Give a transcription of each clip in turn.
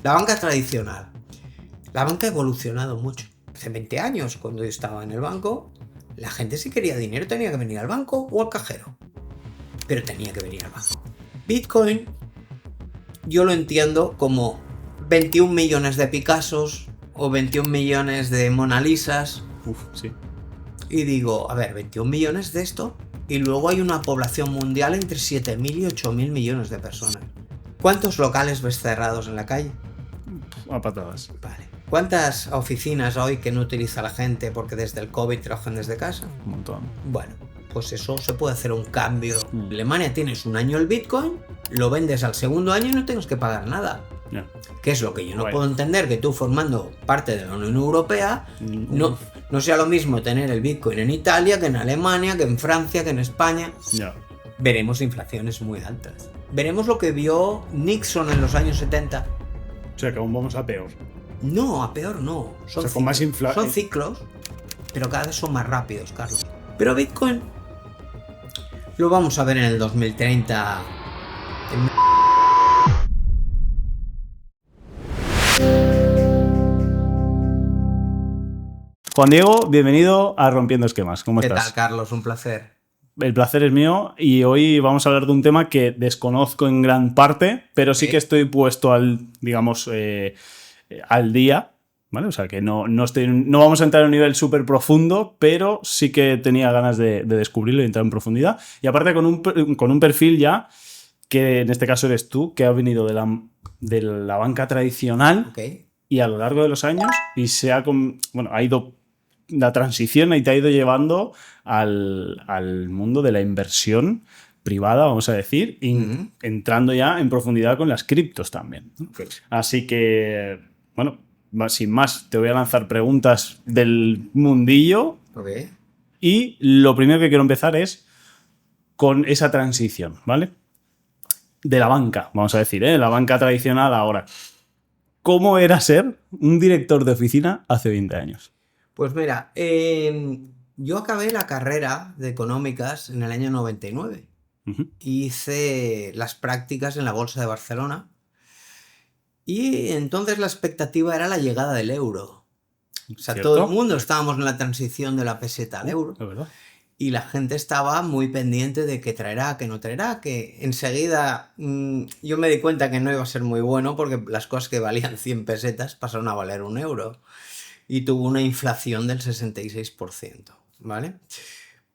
La banca tradicional. La banca ha evolucionado mucho. Hace 20 años, cuando yo estaba en el banco, la gente si quería dinero tenía que venir al banco o al cajero. Pero tenía que venir al banco. Bitcoin, yo lo entiendo como 21 millones de Picassos o 21 millones de Mona Lisas. Sí. Y digo, a ver, 21 millones de esto. Y luego hay una población mundial entre 7.000 y 8.000 millones de personas. ¿Cuántos locales ves cerrados en la calle? A patadas. Vale. ¿Cuántas oficinas hoy que no utiliza la gente porque desde el COVID trabajan desde casa? Un montón. Bueno, pues eso se puede hacer un cambio. En Alemania tienes un año el Bitcoin, lo vendes al segundo año y no tienes que pagar nada. Ya. Que es lo que yo no puedo entender, que tú formando parte de la Unión Europea no sea lo mismo tener el Bitcoin en Italia que en Alemania, que en Francia, que en España. Ya. Veremos inflaciones muy altas. Veremos lo que vio Nixon en los años 70. O sea, que aún vamos a peor. No, a peor no. Son, O sea, con más son ciclos, pero cada vez son más rápidos, Carlos. Pero Bitcoin lo vamos a ver en el 2030. Juan Diego, bienvenido a Rompiendo Esquemas. ¿Cómo estás? ¿Qué tal, Carlos? Un placer. El placer es mío y hoy vamos a hablar de un tema que desconozco en gran parte, pero sí que estoy puesto al día, ¿vale? O sea, que no vamos a entrar en un nivel súper profundo, pero sí que tenía ganas de descubrirlo y entrar en profundidad. Y aparte con un perfil ya, que en este caso eres tú, que ha venido de la banca tradicional y a lo largo de los años y ha ido la transición y te ha ido llevando al mundo de la inversión privada, vamos a decir, entrando ya en profundidad con las criptos también. Así que, bueno, sin más, te voy a lanzar preguntas del mundillo. Y lo primero que quiero empezar es con esa transición, ¿vale? De la banca, vamos a decir, la banca tradicional ahora. ¿Cómo era ser un director de oficina hace 20 años? Pues mira, yo acabé la carrera de económicas en el año 99. Hice las prácticas en la Bolsa de Barcelona y entonces la expectativa era la llegada del euro. O sea, ¿cierto? Todo el mundo estábamos en la transición de la peseta al euro. Es verdad. Y la gente estaba muy pendiente de qué traerá, qué no traerá, que enseguida yo me di cuenta que no iba a ser muy bueno porque las cosas que valían 100 pesetas pasaron a valer 1 euro. Y tuvo una inflación del 66%, ¿vale?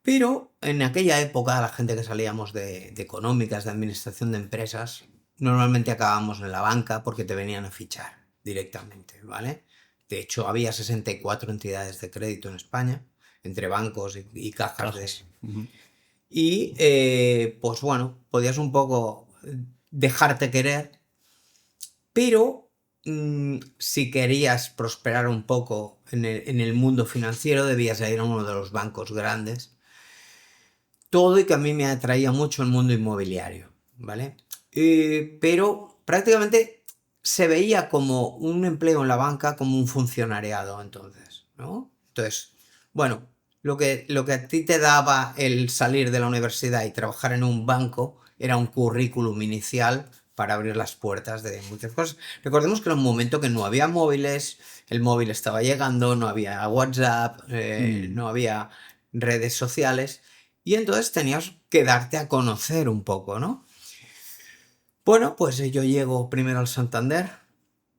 Pero en aquella época, la gente que salíamos de económicas, de administración de empresas, normalmente acabábamos en la banca porque te venían a fichar directamente, ¿vale? De hecho, había 64 entidades de crédito en España, entre bancos y cajas. Y, pues bueno, podías un poco dejarte querer, pero si querías prosperar un poco en el mundo financiero, debías ir a uno de los bancos grandes. Todo y que a mí me atraía mucho el mundo inmobiliario, ¿vale? Pero prácticamente se veía como un empleo en la banca, como un funcionariado entonces, ¿no? Entonces, bueno, lo que a ti te daba el salir de la universidad y trabajar en un banco era un currículum inicial para abrir las puertas de muchas cosas. Recordemos que era un momento que no había móviles, el móvil estaba llegando, no había WhatsApp, no había redes sociales, y entonces tenías que darte a conocer un poco, ¿no? Bueno, pues yo llego primero al Santander,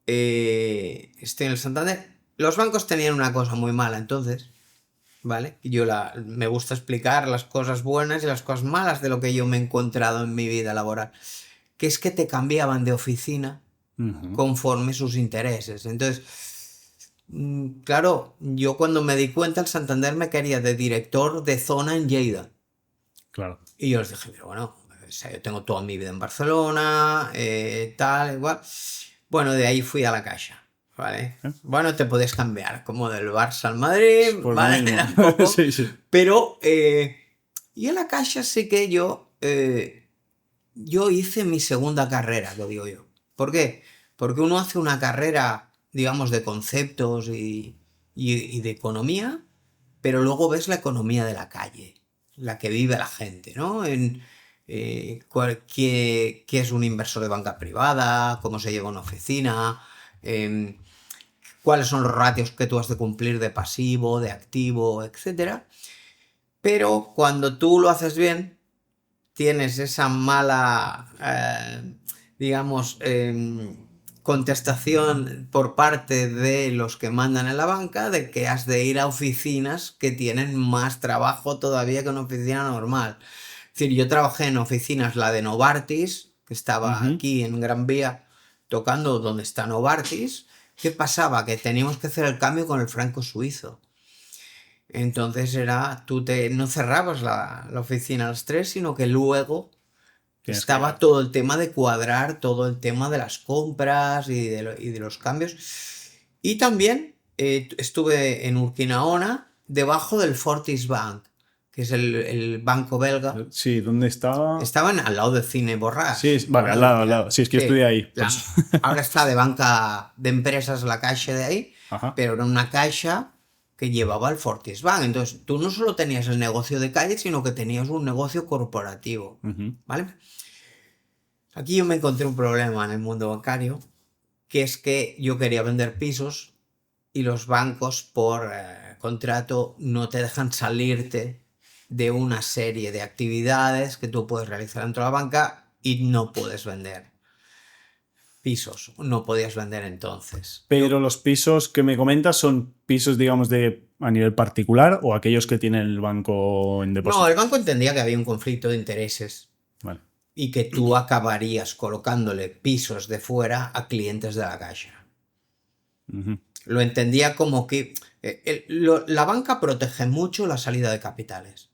estoy en el Santander. Los bancos tenían una cosa muy mala entonces, ¿vale? Me gusta explicar las cosas buenas y las cosas malas de lo que yo me he encontrado en mi vida laboral, que es que te cambiaban de oficina conforme sus intereses. Entonces, claro, yo cuando me di cuenta, el Santander me quería de director de zona en Lleida. Claro. Y yo les dije, pero bueno, o sea, yo tengo toda mi vida en Barcelona, tal, igual. Bueno, de ahí fui a la Caixa, ¿vale? Bueno, te puedes cambiar, como del Barça al Madrid, Por ¿vale? Sí. Pero, y en la Caixa sí que yo hice mi segunda carrera, lo digo yo. ¿Por qué? Porque uno hace una carrera, digamos, de conceptos y de economía, pero luego ves la economía de la calle, la que vive la gente, ¿no? ¿Qué es un inversor de banca privada? ¿Cómo se lleva una oficina? cuáles son los ratios que tú has de cumplir de pasivo, de activo, etcétera. Pero cuando tú lo haces bien, tienes esa mala, digamos, contestación por parte de los que mandan en la banca de que has de ir a oficinas que tienen más trabajo todavía que una oficina normal. Es decir, yo trabajé en oficinas, la de Novartis, que estaba aquí en Gran Vía, tocando donde está Novartis. ¿Qué pasaba? Que teníamos que hacer el cambio con el franco suizo. Entonces no cerrabas la oficina a las 3, sino que luego estaba todo el tema de cuadrar, todo el tema de las compras y de los cambios. Y también estuve en Urquinaona, debajo del Fortis Bank, que es el banco belga. Sí, ¿dónde estaba? Estaban al lado del Cine Borràs. Sí, vale, al lado. Sí, es que estudié ahí. Ahora está de banca de empresas la caixa de ahí, pero era una caixa que llevaba el Fortis Bank. Entonces, tú no solo tenías el negocio de calle, sino que tenías un negocio corporativo. ¿Vale? Aquí yo me encontré un problema en el mundo bancario, que es que yo quería vender pisos y los bancos por contrato no te dejan salirte de una serie de actividades que tú puedes realizar dentro de la banca y no puedes vender pisos. No podías vender entonces. Pero los pisos que me comentas son pisos, digamos, a nivel particular o aquellos que tiene el banco en depósito. No, el banco entendía que había un conflicto de intereses. Vale. Y que tú acabarías colocándole pisos de fuera a clientes de la caixa. Lo entendía como que la banca protege mucho la salida de capitales.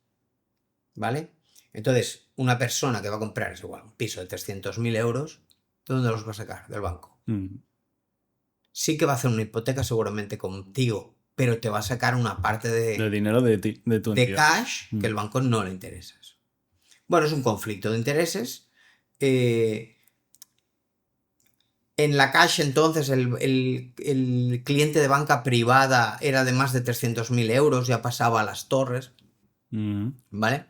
¿Vale? Entonces, una persona que va a comprar, es igual, un piso de 300.000 euros, ¿de dónde los va a sacar? Del banco. Sí que va a hacer una hipoteca seguramente contigo, pero te va a sacar una parte de dinero de tu de cash que el banco no le interesa. Bueno, es un conflicto de intereses. En la Caixa, entonces, el cliente de banca privada era de más de 300.000 euros, ya pasaba a las torres. ¿Vale?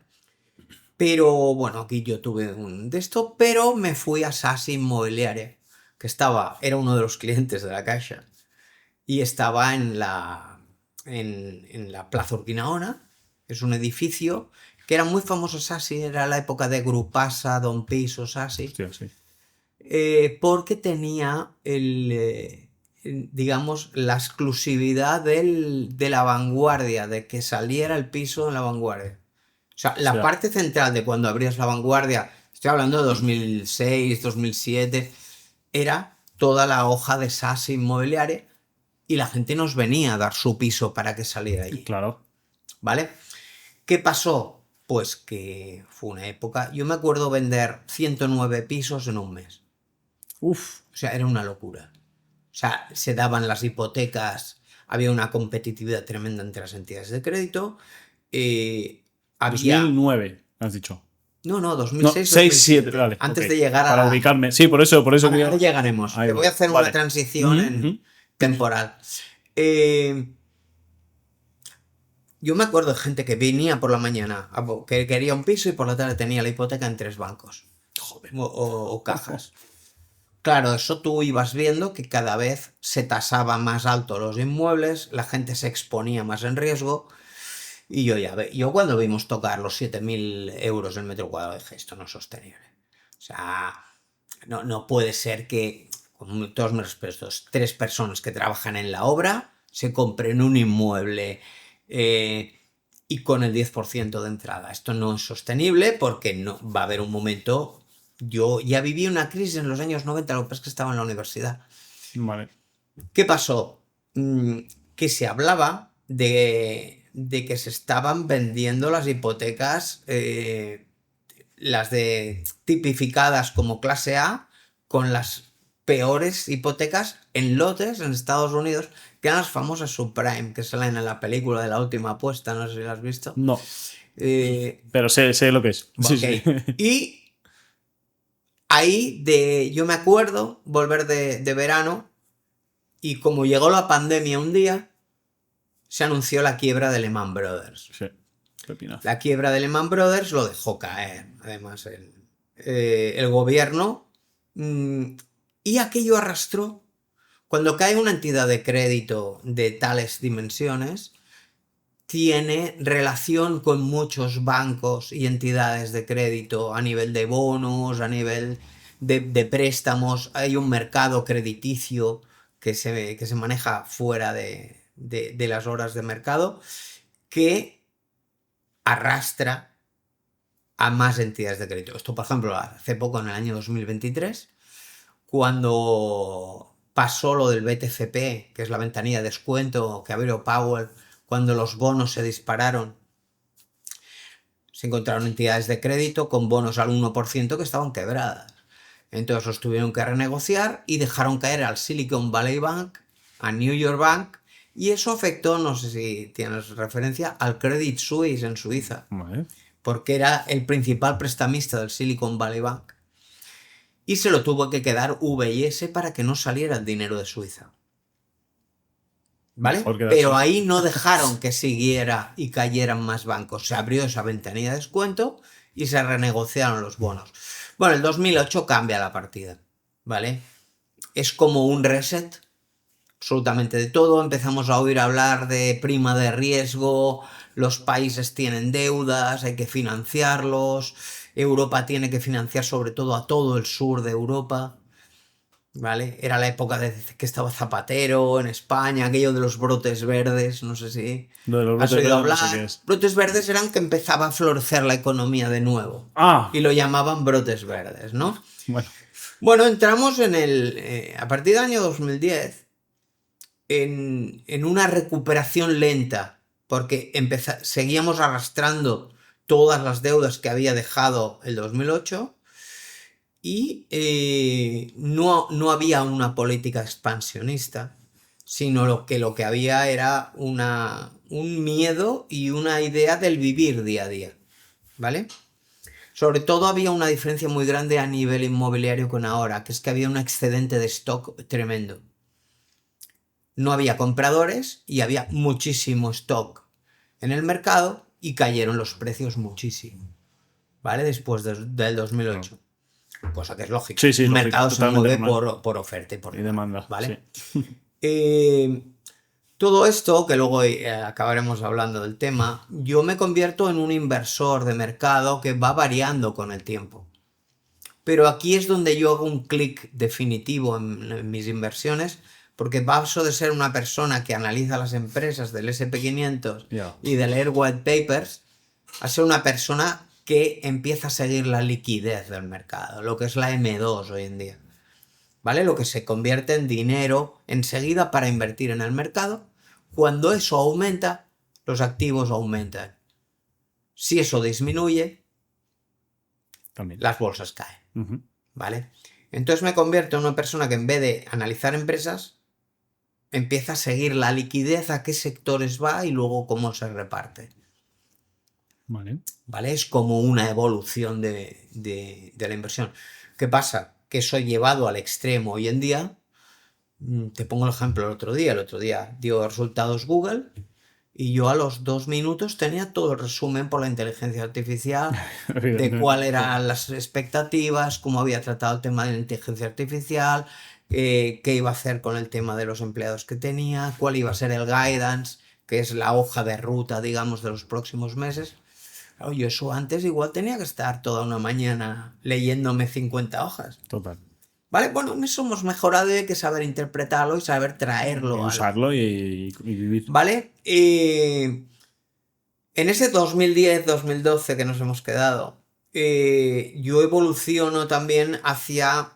Pero bueno, aquí yo tuve un de esto, pero me fui a Sasi Inmobiliaria, que era uno de los clientes de la Caixa, y estaba en la Plaza Urquinaona. Es un edificio que era muy famoso. Sasi, era la época de Grupasa, Don Piso, Sasi. Sí. Porque tenía digamos, la exclusividad de la Vanguardia, de que saliera el piso en la Vanguardia. O sea, la parte central de cuando abrías la Vanguardia, estoy hablando de 2006, 2007, era toda la hoja de Sasi Inmobiliaria y la gente nos venía a dar su piso para que saliera allí. Claro. ¿Vale? ¿Qué pasó? Pues que fue una época... Yo me acuerdo vender 109 pisos en un mes. Uf. O sea, era una locura. O sea, se daban las hipotecas, había una competitividad tremenda entre las entidades de crédito. Había... 2009, has dicho. No, 2006, 2007, vale. Antes de llegar Para ubicarme. Sí, por eso. Ahora llegaremos. Te voy a hacer una transición temporal. Yo me acuerdo de gente que venía por la mañana, que quería un piso y por la tarde tenía la hipoteca en 3 bancos. Joder. O cajas. Claro, eso tú ibas viendo que cada vez se tasaba más alto los inmuebles, la gente se exponía más en riesgo. Y yo cuando vimos tocar los 7.000 euros el metro cuadrado dije, esto no es sostenible. O sea, no puede ser que, con todos mis respetos, 3 personas que trabajan en la obra se compren un inmueble y con el 10% de entrada. Esto no es sostenible porque no va a haber un momento... Yo ya viví una crisis en los años 90, lo que pasa es que estaba en la universidad. Vale. ¿Qué pasó? Que se hablaba de que se estaban vendiendo las hipotecas, las tipificadas como clase A, con las peores hipotecas en lotes en Estados Unidos, que eran las famosas subprime, que salen en la película de La Última Apuesta, no sé si la has visto. No. Pero sé lo que es. Okay. Sí. Y ahí yo me acuerdo volver de verano y como llegó la pandemia un día, se anunció la quiebra de Lehman Brothers. Sí. Qué pinazo. La quiebra de Lehman Brothers lo dejó caer, además, el gobierno. Y aquello arrastró Cuando cae una entidad de crédito de tales dimensiones, tiene relación con muchos bancos y entidades de crédito a nivel de bonos, a nivel de préstamos. Hay un mercado crediticio que se maneja fuera de las horas de mercado que arrastra a más entidades de crédito. Esto, por ejemplo, hace poco, en el año 2023, cuando pasó lo del BTCP, que es la ventanilla de descuento que abrió Powell, cuando los bonos se dispararon, se encontraron entidades de crédito con bonos al 1% que estaban quebradas. Entonces los tuvieron que renegociar y dejaron caer al Silicon Valley Bank, a New York Bank, y eso afectó, no sé si tienes referencia, al Credit Suisse en Suiza, Vale. porque era el principal prestamista del Silicon Valley Bank. Y se lo tuvo que quedar VIS para que no saliera el dinero de Suiza. ¿Vale? Pero ahí no dejaron que siguiera y cayeran más bancos. Se abrió esa ventanilla de descuento y se renegociaron los bonos. Bueno, el 2008 cambia la partida, ¿vale? Es como un reset absolutamente de todo. Empezamos a oír hablar de prima de riesgo, los países tienen deudas, hay que financiarlos, Europa tiene que financiar sobre todo a todo el sur de Europa. ¿Vale? Era la época de que estaba Zapatero en España, aquello de los brotes verdes, no sé si has oído hablar. No sé qué es. Brotes verdes eran que empezaba a florecer la economía de nuevo. Y lo llamaban brotes verdes, ¿no? Bueno, entramos a partir del año 2010 en una recuperación lenta, porque seguíamos arrastrando todas las deudas que había dejado el 2008. Y no había una política expansionista, sino lo que había era un miedo y una idea del vivir día a día, ¿vale? Sobre todo había una diferencia muy grande a nivel inmobiliario con ahora, que es que había un excedente de stock tremendo. No había compradores y había muchísimo stock en el mercado y cayeron los precios muchísimo, ¿vale? Después del 2008. Cosa que es lógico. Sí, el lógico, mercado se mueve por oferta y por demanda, ¿vale? Sí. Todo esto, que luego acabaremos hablando del tema, yo me convierto en un inversor de mercado que va variando con el tiempo. Pero aquí es donde yo hago un clic definitivo en mis inversiones, porque paso de ser una persona que analiza las empresas del SP500 y de leer white papers a ser una persona que empieza a seguir la liquidez del mercado, lo que es la M2 hoy en día, ¿vale? Lo que se convierte en dinero enseguida para invertir en el mercado. Cuando eso aumenta, los activos aumentan. Si eso disminuye, las bolsas caen, ¿vale? Entonces me convierto en una persona que en vez de analizar empresas, empieza a seguir la liquidez, a qué sectores va y luego cómo se reparte. ¿Vale? Es como una evolución de la inversión. ¿Qué pasa? Que eso llevado al extremo hoy en día, te pongo el ejemplo el otro día dio resultados Google y yo a los 2 minutos tenía todo el resumen por la inteligencia artificial de cuáles eran las expectativas, cómo había tratado el tema de la inteligencia artificial, qué iba a hacer con el tema de los empleados que tenía, cuál iba a ser el guidance, que es la hoja de ruta, digamos, de los próximos meses. Yo eso antes igual tenía que estar toda una mañana leyéndome 50 hojas. Total. ¿Vale? Bueno, en eso hemos mejorado y hay que saber interpretarlo y saber traerlo. Y usarlo y vivir. ¿Vale? En ese 2010-2012 que nos hemos quedado, yo evoluciono también hacia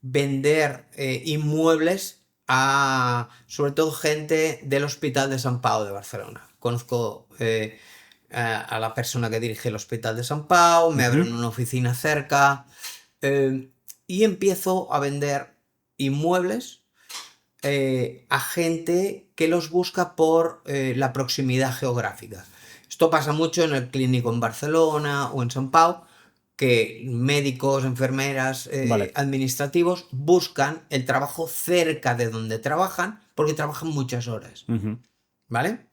vender inmuebles a, sobre todo, gente del Hospital de Sant Pau de Barcelona. Conozco a la persona que dirige el Hospital de Sant Pau, me abren una oficina cerca y empiezo a vender inmuebles a gente que los busca por la proximidad geográfica. Esto pasa mucho en el clínico en Barcelona o en Sant Pau, que médicos, enfermeras, administrativos buscan el trabajo cerca de donde trabajan porque trabajan muchas horas. ¿Vale?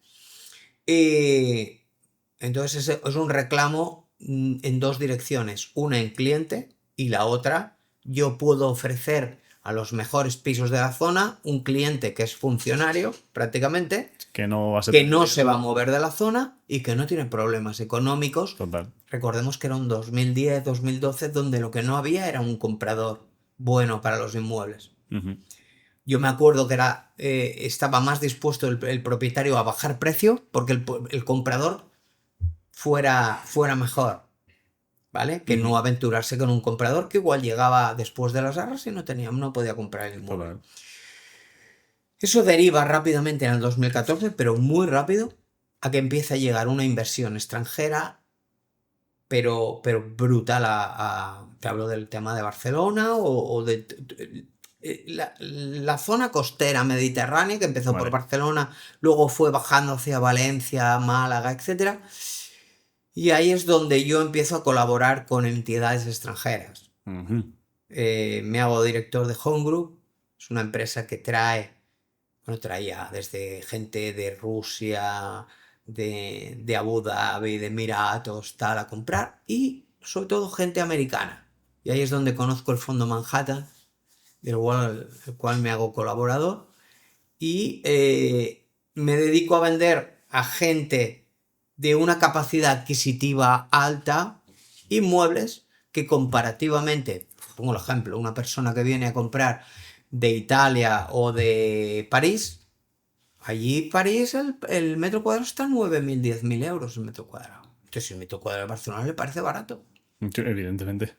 Entonces es un reclamo en dos direcciones, una en cliente y la otra yo puedo ofrecer a los mejores pisos de la zona, un cliente que es funcionario prácticamente, Que no va a ser... que no se va a mover de la zona y que no tiene problemas económicos. Total. Recordemos que era un 2010, 2012, donde lo que no había era un comprador bueno para los inmuebles. Ujú. Yo me acuerdo que estaba más dispuesto el propietario a bajar precio porque el comprador fuera mejor, ¿vale? Que no aventurarse con un comprador que igual llegaba después de las arras y no podía comprar el inmueble. Total. Eso deriva rápidamente en el 2014, pero muy rápido, a que empieza a llegar una inversión extranjera, pero brutal te hablo del tema de Barcelona o de la zona costera mediterránea, que empezó por Vale. Barcelona, luego fue bajando hacia Valencia, Málaga, etc. Y ahí es donde yo empiezo a colaborar con entidades extranjeras. Ujú. Me hago director de Home Group, es una empresa que traía desde gente de Rusia, de Abu Dhabi, de Emiratos, tal, a comprar, y sobre todo gente americana. Y ahí es donde conozco el Fondo Manhattan, el cual me hago colaborador, y me dedico a vender a gente de una capacidad adquisitiva alta inmuebles que comparativamente, pongo el ejemplo, una persona que viene a comprar de Italia o de París, allí París el metro cuadrado está en 9.000, 10.000 euros el metro cuadrado. Entonces el metro cuadrado de Barcelona le parece barato, Sí, evidentemente.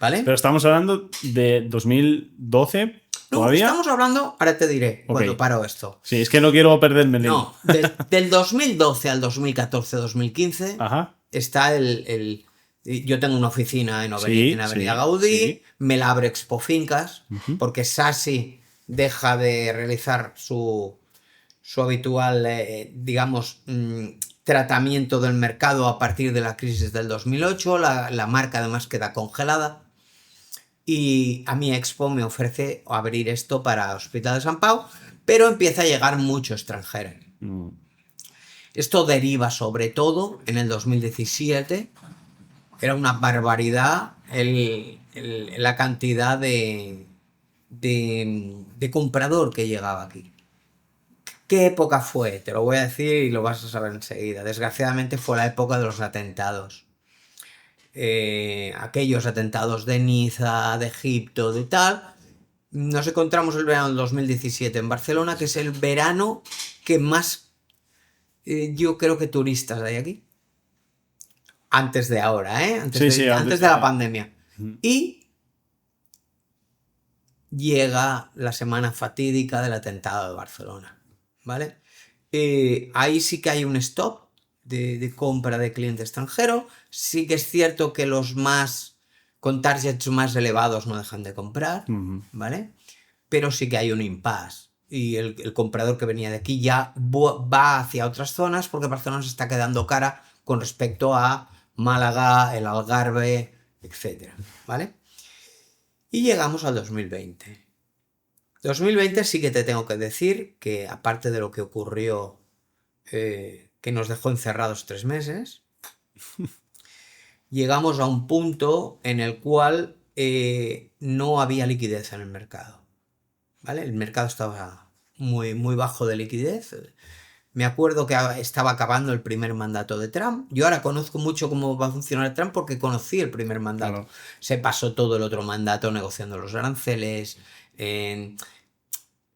¿vale? Pero estamos hablando de 2012 No, todavía. estamos hablando, ahora te diré Ok. cuando paro esto. Sí, es que no quiero perderme el hilo. No, del 2012 al 2014-2015 Ajá. está yo tengo una oficina en Sí, Avenida sí, Gaudí, sí. me la abre Expo Fincas, Ujú. porque Sassi deja de realizar su habitual, digamos, tratamiento del mercado a partir de la crisis del 2008, la marca además queda congelada, y a mi Expo me ofrece abrir esto para Hospital de Sant Pau, pero empieza a llegar mucho extranjero. Mm. Esto deriva sobre todo en el 2017. Era una barbaridad la cantidad de comprador que llegaba aquí. ¿Qué época fue? Te lo voy a decir y lo vas a saber enseguida. Desgraciadamente fue la época de los atentados. Aquellos atentados de Niza, de Egipto, de tal. Nos encontramos el verano del 2017 en Barcelona, que es el verano que más yo creo que turistas hay aquí. Antes de ahora, ¿eh? Antes de la pandemia. Y llega la semana fatídica del atentado de Barcelona, ¿vale? Ahí sí que hay un stop de compra de cliente extranjero. Sí que es cierto que los con targets más elevados no dejan de comprar, ¿vale? Pero sí que hay un impasse. Y el comprador que venía de aquí ya va hacia otras zonas porque Barcelona se está quedando cara con respecto a Málaga, el Algarve, etc. ¿Vale? Y llegamos al 2020. 2020 sí que te tengo que decir que, aparte de lo que ocurrió, que nos dejó encerrados 3 meses, llegamos a un punto en el cual no había liquidez en el mercado, ¿vale? El mercado estaba muy, muy bajo de liquidez. Me acuerdo que estaba acabando el primer mandato de Trump. Yo ahora conozco mucho cómo va a funcionar Trump porque conocí el primer mandato. Claro. Se pasó todo el otro mandato negociando los aranceles,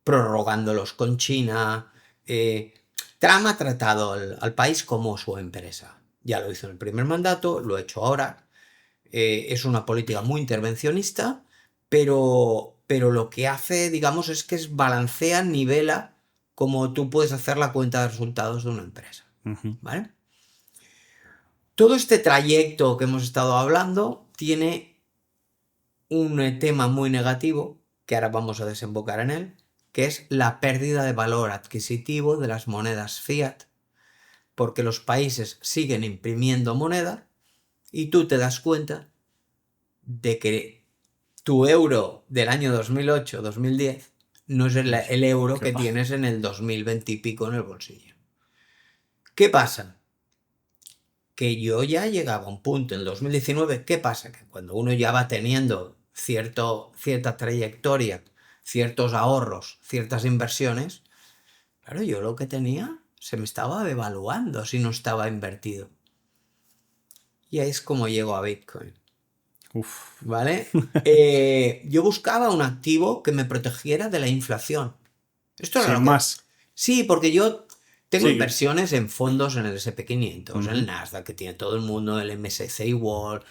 prorrogándolos con China. Trump ha tratado al país como su empresa. Ya lo hizo en el primer mandato, lo ha hecho ahora. Es una política muy intervencionista, pero lo que hace, digamos, es que balancea, nivela como tú puedes hacer la cuenta de resultados de una empresa, ¿vale? Todo este trayecto que hemos estado hablando tiene un tema muy negativo, que ahora vamos a desembocar en él, que es la pérdida de valor adquisitivo de las monedas fiat, porque los países siguen imprimiendo moneda y tú te das cuenta de que tu euro del año 2008-2010 no es el euro que tienes en el 2020 y pico en el bolsillo. ¿Qué pasa? Que yo ya llegaba a un punto en 2019. ¿Qué pasa? Que cuando uno ya va teniendo cierta trayectoria ciertos ahorros, ciertas inversiones, claro, yo lo que tenía se me estaba devaluando si no estaba invertido. Y ahí es como llego a Bitcoin, Uf. ¿vale? Yo buscaba un activo que me protegiera de la inflación. Esto era Sin lo que... más. Sí, porque yo tengo Sí. inversiones en fondos en el SP500, en el Ujú. Nasdaq, que tiene todo el mundo, el MSCI World,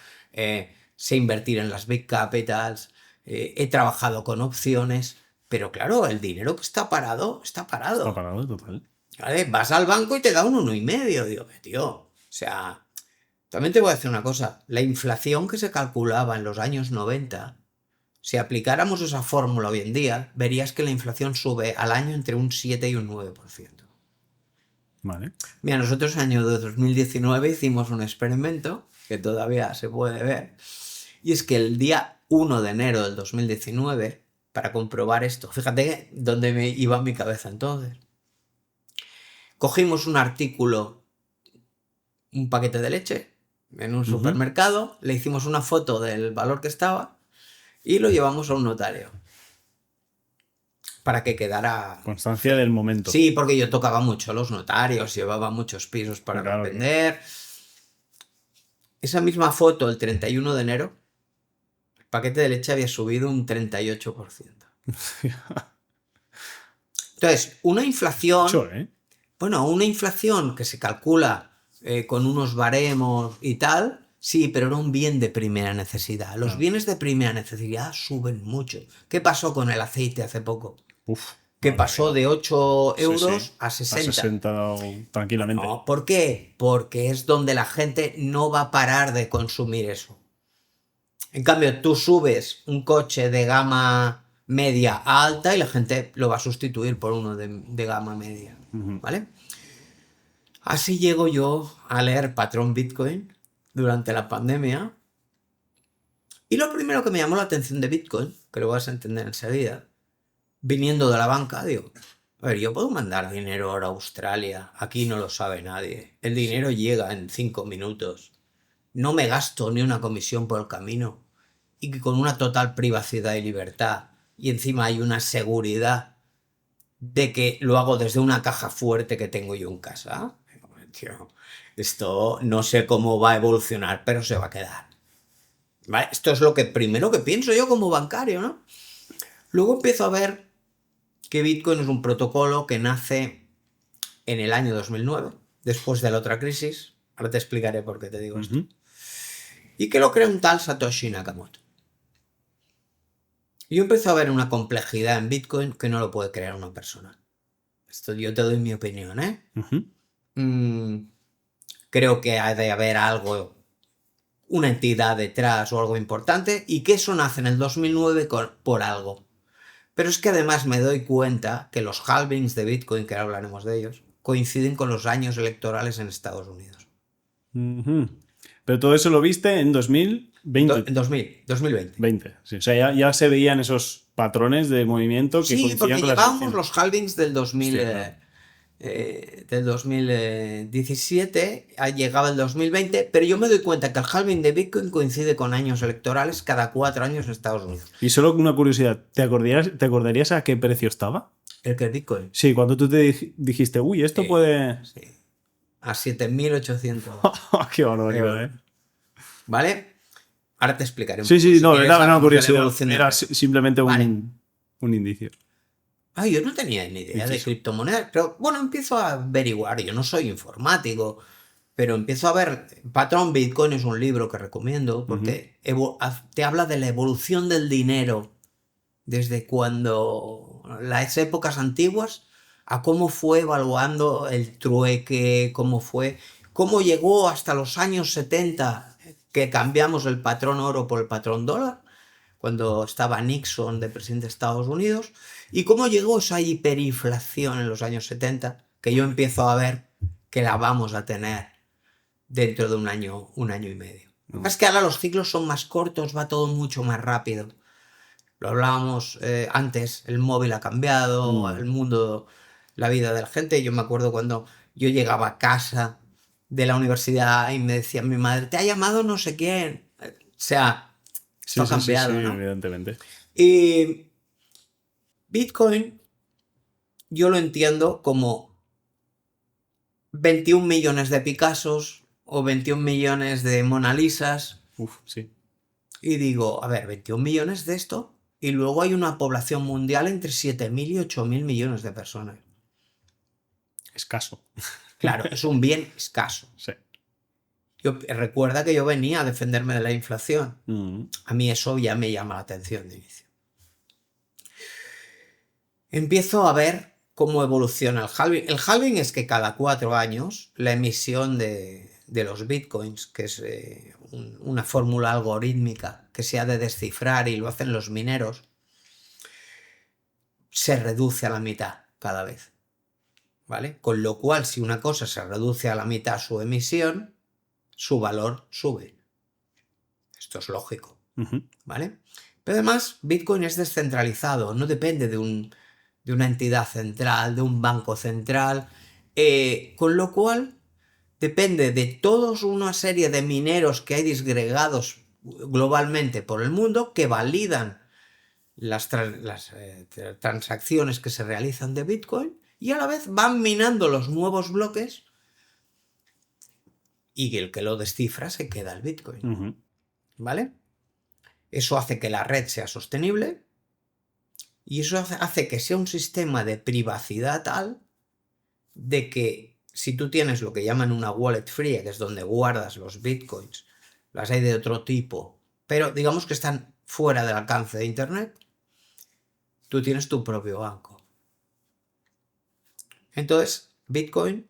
sé invertir en las Big Capitals, he trabajado con opciones, pero claro, el dinero que está parado, está Está parado. parado total. ¿Vale? Vas al banco y te da un 1,5. Digo, tío, o sea, también te voy a decir una cosa, la inflación que se calculaba en los años 90, si aplicáramos esa fórmula hoy en día, verías que la inflación sube al año entre un 7 y un 9%. Vale. Mira, nosotros en el año 2019 hicimos un experimento que todavía se puede ver, y es que el día 1 de enero del 2019, para comprobar esto, fíjate dónde me iba mi cabeza entonces, cogimos un artículo, un paquete de leche, en un supermercado, le hicimos una foto del valor que estaba y lo llevamos a un notario para que quedara... Constancia del momento. Sí, porque yo tocaba mucho los notarios, llevaba muchos pisos para Claro, vender. Esa misma foto, el 31 de enero, el paquete de leche había subido un 38%. Entonces, una inflación... Mucho, ¿eh? Bueno, una inflación que se calcula con unos baremos y tal, sí, pero era un bien de primera necesidad. Los Claro. bienes de primera necesidad suben mucho. ¿Qué pasó con el aceite hace poco? Uf. Que madre pasó mía. de 8 Sí, euros sí. a 60. A 60 tranquilamente. No, ¿por qué? Porque es donde la gente no va a parar de consumir eso. En cambio, tú subes un coche de gama media a alta y la gente lo va a sustituir por uno de gama media. ¿Vale? Así llego yo a leer Patrón Bitcoin durante la pandemia. Y lo primero que me llamó la atención de Bitcoin, que lo vas a entender enseguida, viniendo de la banca, digo, a ver, yo puedo mandar dinero ahora a Australia, aquí no lo sabe nadie. El dinero llega en 5 minutos. No me gasto ni una comisión por el camino. Y que con una total privacidad y libertad. Y encima hay una seguridad de que lo hago desde una caja fuerte que tengo yo en casa. Tío, esto no sé cómo va a evolucionar, pero se va a quedar. ¿Vale? Esto es lo que primero que pienso yo como bancario, ¿no? Luego empiezo a ver que Bitcoin es un protocolo que nace en el año 2009, después de la otra crisis. Ahora te explicaré por qué te digo esto. Y que lo crea un tal Satoshi Nakamoto. Y yo empiezo a ver una complejidad en Bitcoin que no lo puede crear una persona. Esto yo te doy mi opinión, ¿eh? Creo que ha de haber algo, una entidad detrás o algo importante, y que eso nace en el 2009 por algo. Pero es que además me doy cuenta que los halvings de Bitcoin, que ahora hablaremos de ellos, coinciden con los años electorales en Estados Unidos. Pero todo eso lo viste en 2020. En 2020. 20, sí. O sea, ya se veían esos patrones de movimiento que Sí, coincidían porque con las llevábamos elecciones. los halvings del 2000, Hostia, del 2017, llegaba el 2020, pero yo me doy cuenta que el halving de Bitcoin coincide con años electorales cada 4 años en Estados Unidos. y solo una curiosidad, ¿te acordarías a qué precio estaba? ¿El que es Bitcoin? Sí, cuando tú te dijiste, uy, esto puede... Sí. A 7.800 Qué barbaridad, euros. ¿eh? ¿Vale? Ahora te explicaré un Sí, poco. sí, Si no, quieres, era una hablamos de la curiosidad. evolución del Era precio. simplemente Vale. un indicio. Yo no tenía ni idea de criptomonedas, pero bueno, empiezo a averiguar. Yo no soy informático, pero empiezo a ver. Patrón Bitcoin es un libro que recomiendo porque te habla de la evolución del dinero desde cuando las épocas antiguas a cómo fue evaluando el trueque, cómo llegó hasta los años 70 que cambiamos el patrón oro por el patrón dólar, cuando estaba Nixon de presidente de Estados Unidos, y cómo llegó esa hiperinflación en los años 70, que yo empiezo a ver que la vamos a tener dentro de un año y medio. Lo que pasa es que ahora los ciclos son más cortos, va todo mucho más rápido. Lo hablábamos antes, el móvil ha cambiado, el mundo, la vida de la gente. Yo me acuerdo cuando yo llegaba a casa de la universidad y me decía mi madre, te ha llamado no sé quién. O sea, esto ha cambiado, sí, ¿no? evidentemente. Y Bitcoin yo lo entiendo como 21 millones de Picassos o 21 millones de Mona Lisas. Uf, sí. Y digo, a ver, 21 millones de esto. Y luego hay una población mundial entre 7.000 y 8.000 millones de personas. Escaso. Claro, es un bien escaso. Sí. Recuerda que yo venía a defenderme de la inflación. Mm. A mí eso ya me llama la atención de inicio. Empiezo a ver cómo evoluciona el halving. El halving es que cada 4 años la emisión de los bitcoins, que es una fórmula algorítmica que se ha de descifrar y lo hacen los mineros, se reduce a la mitad cada vez. ¿Vale? Con lo cual, si una cosa se reduce a la mitad su emisión, su valor sube. Esto es lógico. ¿Vale? Pero además, Bitcoin es descentralizado, no depende de una entidad central, de un banco central, con lo cual depende de toda una serie de mineros que hay disgregados globalmente por el mundo que validan las transacciones que se realizan de Bitcoin y a la vez van minando los nuevos bloques y el que lo descifra se queda el Bitcoin. ¿Vale? Eso hace que la red sea sostenible y eso hace que sea un sistema de privacidad tal de que si tú tienes lo que llaman una wallet fría, que es donde guardas los bitcoins, las hay de otro tipo, pero digamos que están fuera del alcance de internet, tú tienes tu propio banco. Entonces, Bitcoin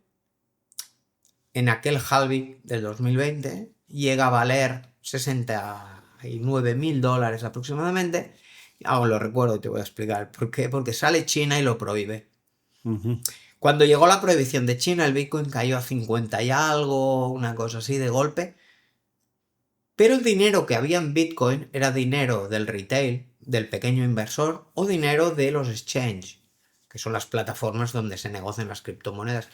en aquel halving del 2020 llega a valer $69.000 aproximadamente. Aún lo recuerdo y te voy a explicar por qué. Porque sale China y lo prohíbe. Cuando llegó la prohibición de China, el Bitcoin cayó a 50 y algo, una cosa así de golpe. Pero el dinero que había en Bitcoin era dinero del retail, del pequeño inversor, o dinero de los exchange, que son las plataformas donde se negocian las criptomonedas.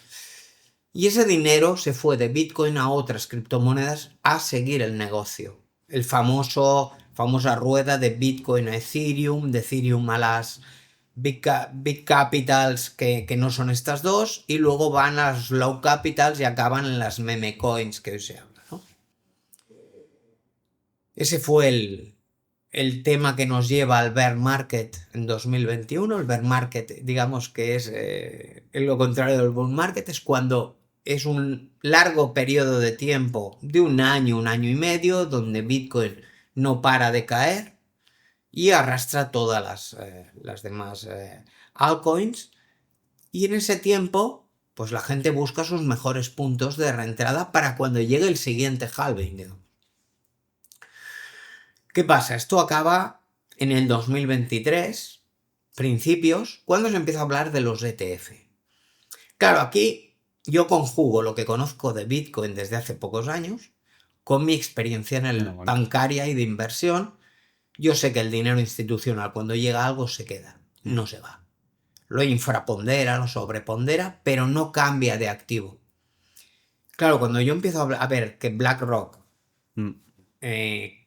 Y ese dinero se fue de Bitcoin a otras criptomonedas a seguir el negocio. El famosa rueda de Bitcoin a Ethereum, de Ethereum a las Big Capitals que no son estas dos, y luego van a las Low Capitals y acaban en las meme coins que hoy se habla, ¿no? Ese fue el tema que nos lleva al bear market en 2021. El bear market, digamos que es lo contrario del bull market, es cuando es un largo periodo de tiempo de un año y medio, donde Bitcoin no para de caer y arrastra todas las demás altcoins. Y en ese tiempo, pues la gente busca sus mejores puntos de reentrada para cuando llegue el siguiente halving, digamos. ¿Qué pasa? Esto acaba en el 2023, principios, cuando se empieza a hablar de los ETF. Claro, aquí yo conjugo lo que conozco de Bitcoin desde hace pocos años con mi experiencia en el bancaria y de inversión. Yo sé que el dinero institucional cuando llega a algo se queda, no se va. Lo infrapondera, lo sobrepondera, pero no cambia de activo. Claro, cuando yo empiezo a ver que BlackRock,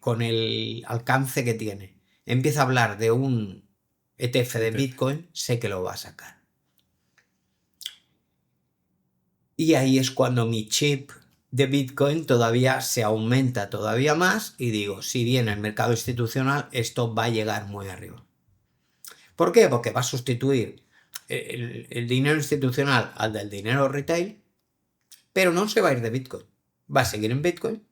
con el alcance que tiene, empieza a hablar de un ETF de Bitcoin, sé que lo va a sacar. Y ahí es cuando mi chip de Bitcoin todavía se aumenta todavía más y digo, si viene el mercado institucional, esto va a llegar muy arriba. ¿Por qué? Porque va a sustituir el dinero institucional al del dinero retail, pero no se va a ir de Bitcoin. Va a seguir en Bitcoin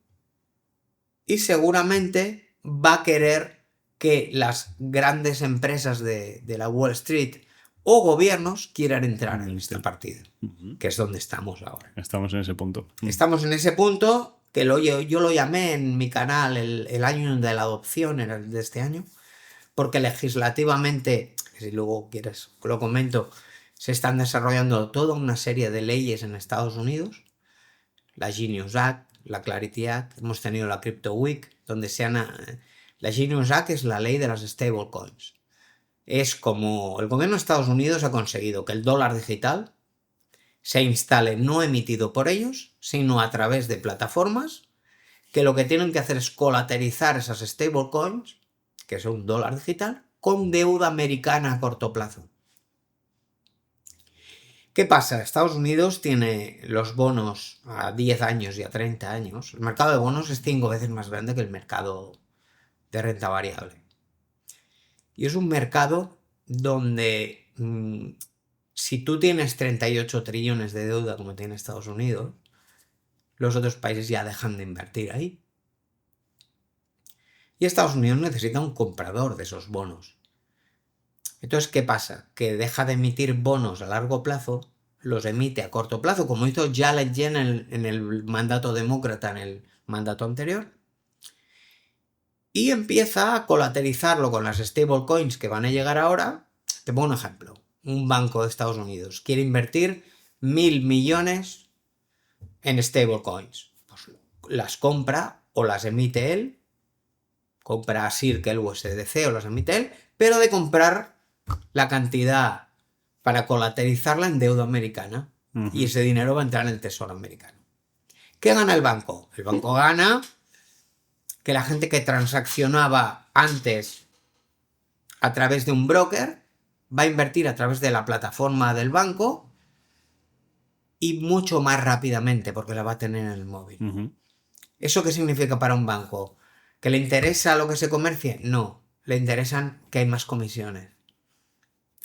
y seguramente va a querer que las grandes empresas de la Wall Street o gobiernos quieran entrar en esta partida, que es donde estamos ahora. Estamos en ese punto. Estamos en ese punto que yo lo llamé en mi canal el año de la adopción, era el de este año, porque legislativamente, si luego quieres lo comento, se están desarrollando toda una serie de leyes en Estados Unidos, la Genius Act, la Clarity Act, hemos tenido la Crypto Week, donde la Genius Act es la ley de las stablecoins. Es como el gobierno de Estados Unidos ha conseguido que el dólar digital se instale no emitido por ellos, sino a través de plataformas que lo que tienen que hacer es colateralizar esas stablecoins, que es un dólar digital, con deuda americana a corto plazo. ¿Qué pasa? Estados Unidos tiene los bonos a 10 años y a 30 años. El mercado de bonos es 5 veces más grande que el mercado de renta variable. Y es un mercado donde si tú tienes 38 trillones de deuda como tiene Estados Unidos, los otros países ya dejan de invertir ahí. Y Estados Unidos necesita un comprador de esos bonos. Entonces, ¿qué pasa? Que deja de emitir bonos a largo plazo, los emite a corto plazo, como hizo Janet Yellen en el mandato demócrata, en el mandato anterior, y empieza a colateralizarlo con las stablecoins que van a llegar ahora. Te pongo un ejemplo. Un banco de Estados Unidos quiere invertir 1.000 millones en stablecoins. Pues las compra o las emite él, compra Circle USDC o las emite él, pero de comprar la cantidad para colateralizarla en deuda americana. Y ese dinero va a entrar en el tesoro americano. ¿Qué gana el banco? El banco gana que la gente que transaccionaba antes a través de un broker va a invertir a través de la plataforma del banco y mucho más rápidamente porque la va a tener en el móvil. ¿Eso qué significa para un banco? ¿Que le interesa lo que se comercie? No, le interesan que hay más comisiones.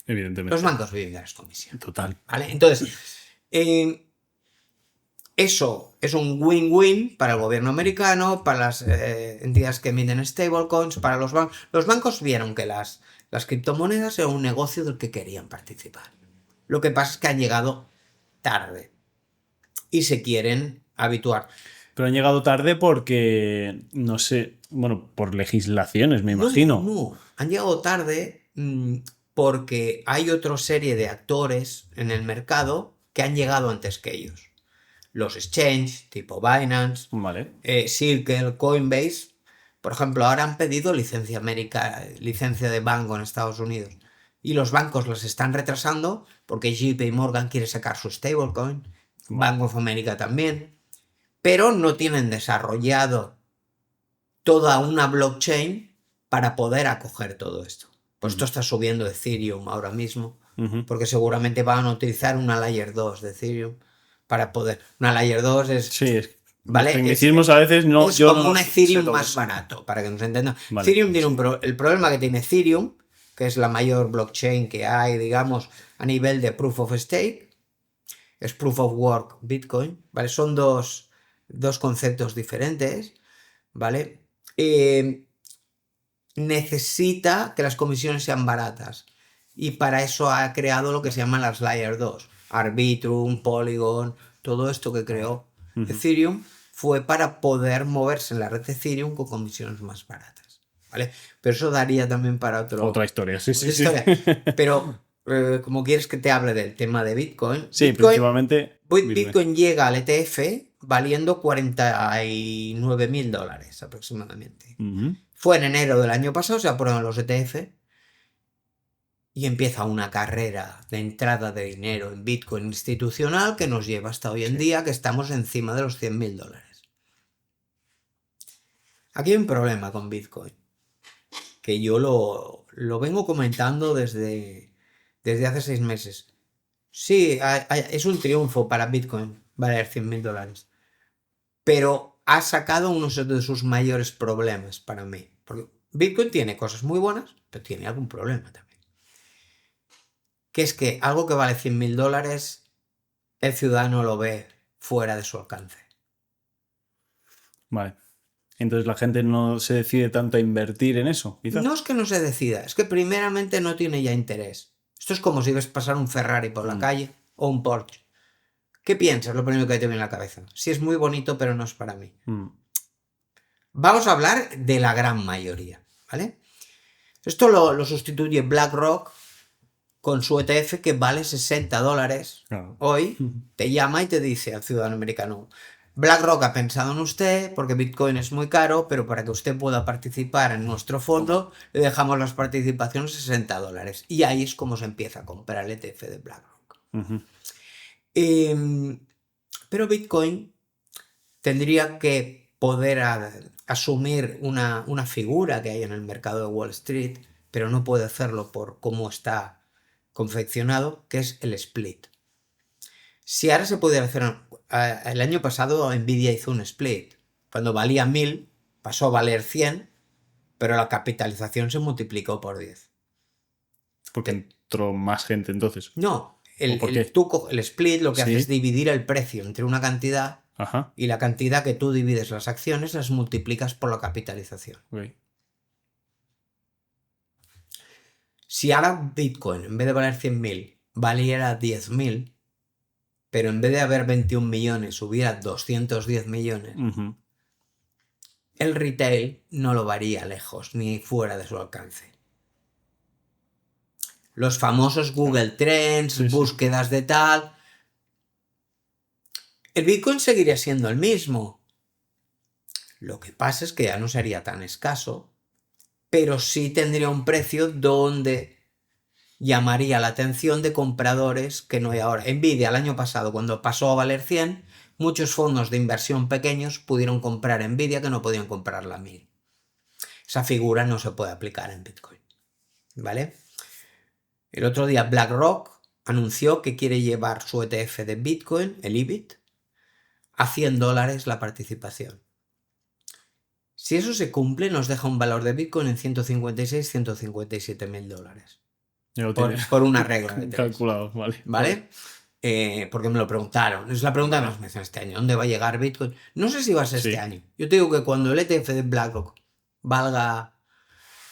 Evidentemente. Los bancos viven de las comisiones. Total. ¿Vale? Entonces, eso es un win-win para el gobierno americano, para las entidades que emiten stablecoins, para los bancos. Los bancos vieron que las criptomonedas eran un negocio del que querían participar. Lo que pasa es que han llegado tarde y se quieren habituar. Pero han llegado tarde porque, no sé, bueno, por legislaciones, me imagino. No, han llegado tarde porque hay otra serie de actores en el mercado que han llegado antes que ellos. Los exchange, tipo Binance, Vale. Circle, Coinbase, por ejemplo, ahora han pedido licencia de banco en Estados Unidos. Y los bancos las están retrasando porque JP Morgan quiere sacar su stablecoin, Bank of America también, pero no tienen desarrollado toda una blockchain para poder acoger todo esto. Pues esto está subiendo Ethereum ahora mismo, porque seguramente van a utilizar una Layer 2 de Ethereum para poder... Una Layer 2 es... Sí, es... ¿Vale? Los tecnicismos a veces no... Es yo como no un Ethereum sé más barato, para que nos entendamos. Vale, Ethereum tiene el problema que tiene Ethereum, que es la mayor blockchain que hay, digamos, a nivel de Proof of Stake, es Proof of Work Bitcoin, ¿vale? Son dos conceptos diferentes, ¿vale? Necesita que las comisiones sean baratas y para eso ha creado lo que se llaman las Layer 2, Arbitrum, Polygon, todo esto que creó Ethereum fue para poder moverse en la red de Ethereum con comisiones más baratas, ¿vale? Pero eso daría también para otra historia, sí. Pero como quieres que te hable del tema de Bitcoin, sí, principalmente Bitcoin llega al ETF valiendo $49.000 aproximadamente. Fue en enero del año pasado, se aprueban los ETF y empieza una carrera de entrada de dinero en Bitcoin institucional que nos lleva hasta hoy en día, que estamos encima de los $100.000. Aquí hay un problema con Bitcoin, que yo lo vengo comentando desde hace 6 meses. Sí, es un triunfo para Bitcoin valer $100.000, pero ha sacado uno de sus mayores problemas para mí. Porque Bitcoin tiene cosas muy buenas, pero tiene algún problema también. Que es que algo que vale $100.000, el ciudadano lo ve fuera de su alcance. Vale. Entonces la gente no se decide tanto a invertir en eso, quizás. No es que no se decida, es que primeramente no tiene ya interés. Esto es como si ves pasar un Ferrari por la calle o un Porsche. ¿Qué piensas? Lo primero que te viene en la cabeza. Sí, es muy bonito, pero no es para mí. Vamos a hablar de la gran mayoría, ¿vale? Esto lo sustituye BlackRock con su ETF que vale $60. Claro. Hoy te llama y te dice al ciudadano americano: BlackRock ha pensado en usted porque Bitcoin es muy caro, pero para que usted pueda participar en nuestro fondo le dejamos las participaciones $60. Y ahí es como se empieza a comprar el ETF de BlackRock. Pero Bitcoin tendría que poder asumir una figura que hay en el mercado de Wall Street, pero no puede hacerlo por cómo está confeccionado, que es el split. Si ahora se pudiera hacer... El año pasado Nvidia hizo un split. Cuando valía 1000, pasó a valer 100, pero la capitalización se multiplicó por 10. Porque entró más gente entonces. No, ¿por qué? el split lo que hace Sí. es dividir el precio entre una cantidad Ajá. y la cantidad que tú divides las acciones las multiplicas por la capitalización. Ok. Si ahora Bitcoin, en vez de valer 100.000, valiera 10.000, pero en vez de haber 21 millones hubiera 210 millones, Ujú. el retail no lo varía lejos ni fuera de su alcance. Los famosos Google Trends, Sí, sí. búsquedas de tal... El Bitcoin seguiría siendo el mismo. Lo que pasa es que ya no sería tan escaso, pero sí tendría un precio donde llamaría la atención de compradores que no hay ahora. Nvidia el año pasado, cuando pasó a valer 100, muchos fondos de inversión pequeños pudieron comprar Nvidia que no podían comprarla a 1000. Esa figura no se puede aplicar en Bitcoin, ¿vale? El otro día BlackRock anunció que quiere llevar su ETF de Bitcoin, el IBIT, a $100 la participación. Si eso se cumple, nos deja un valor de Bitcoin en 156.000, 157.000 dólares. Ya lo tiene Por una regla de 3. calculado, vale. ¿Vale? Porque me lo preguntaron. Es la pregunta que nos me hacen este año. ¿Dónde va a llegar Bitcoin? No sé si va a ser Sí. este año. Yo te digo que cuando el ETF de BlackRock valga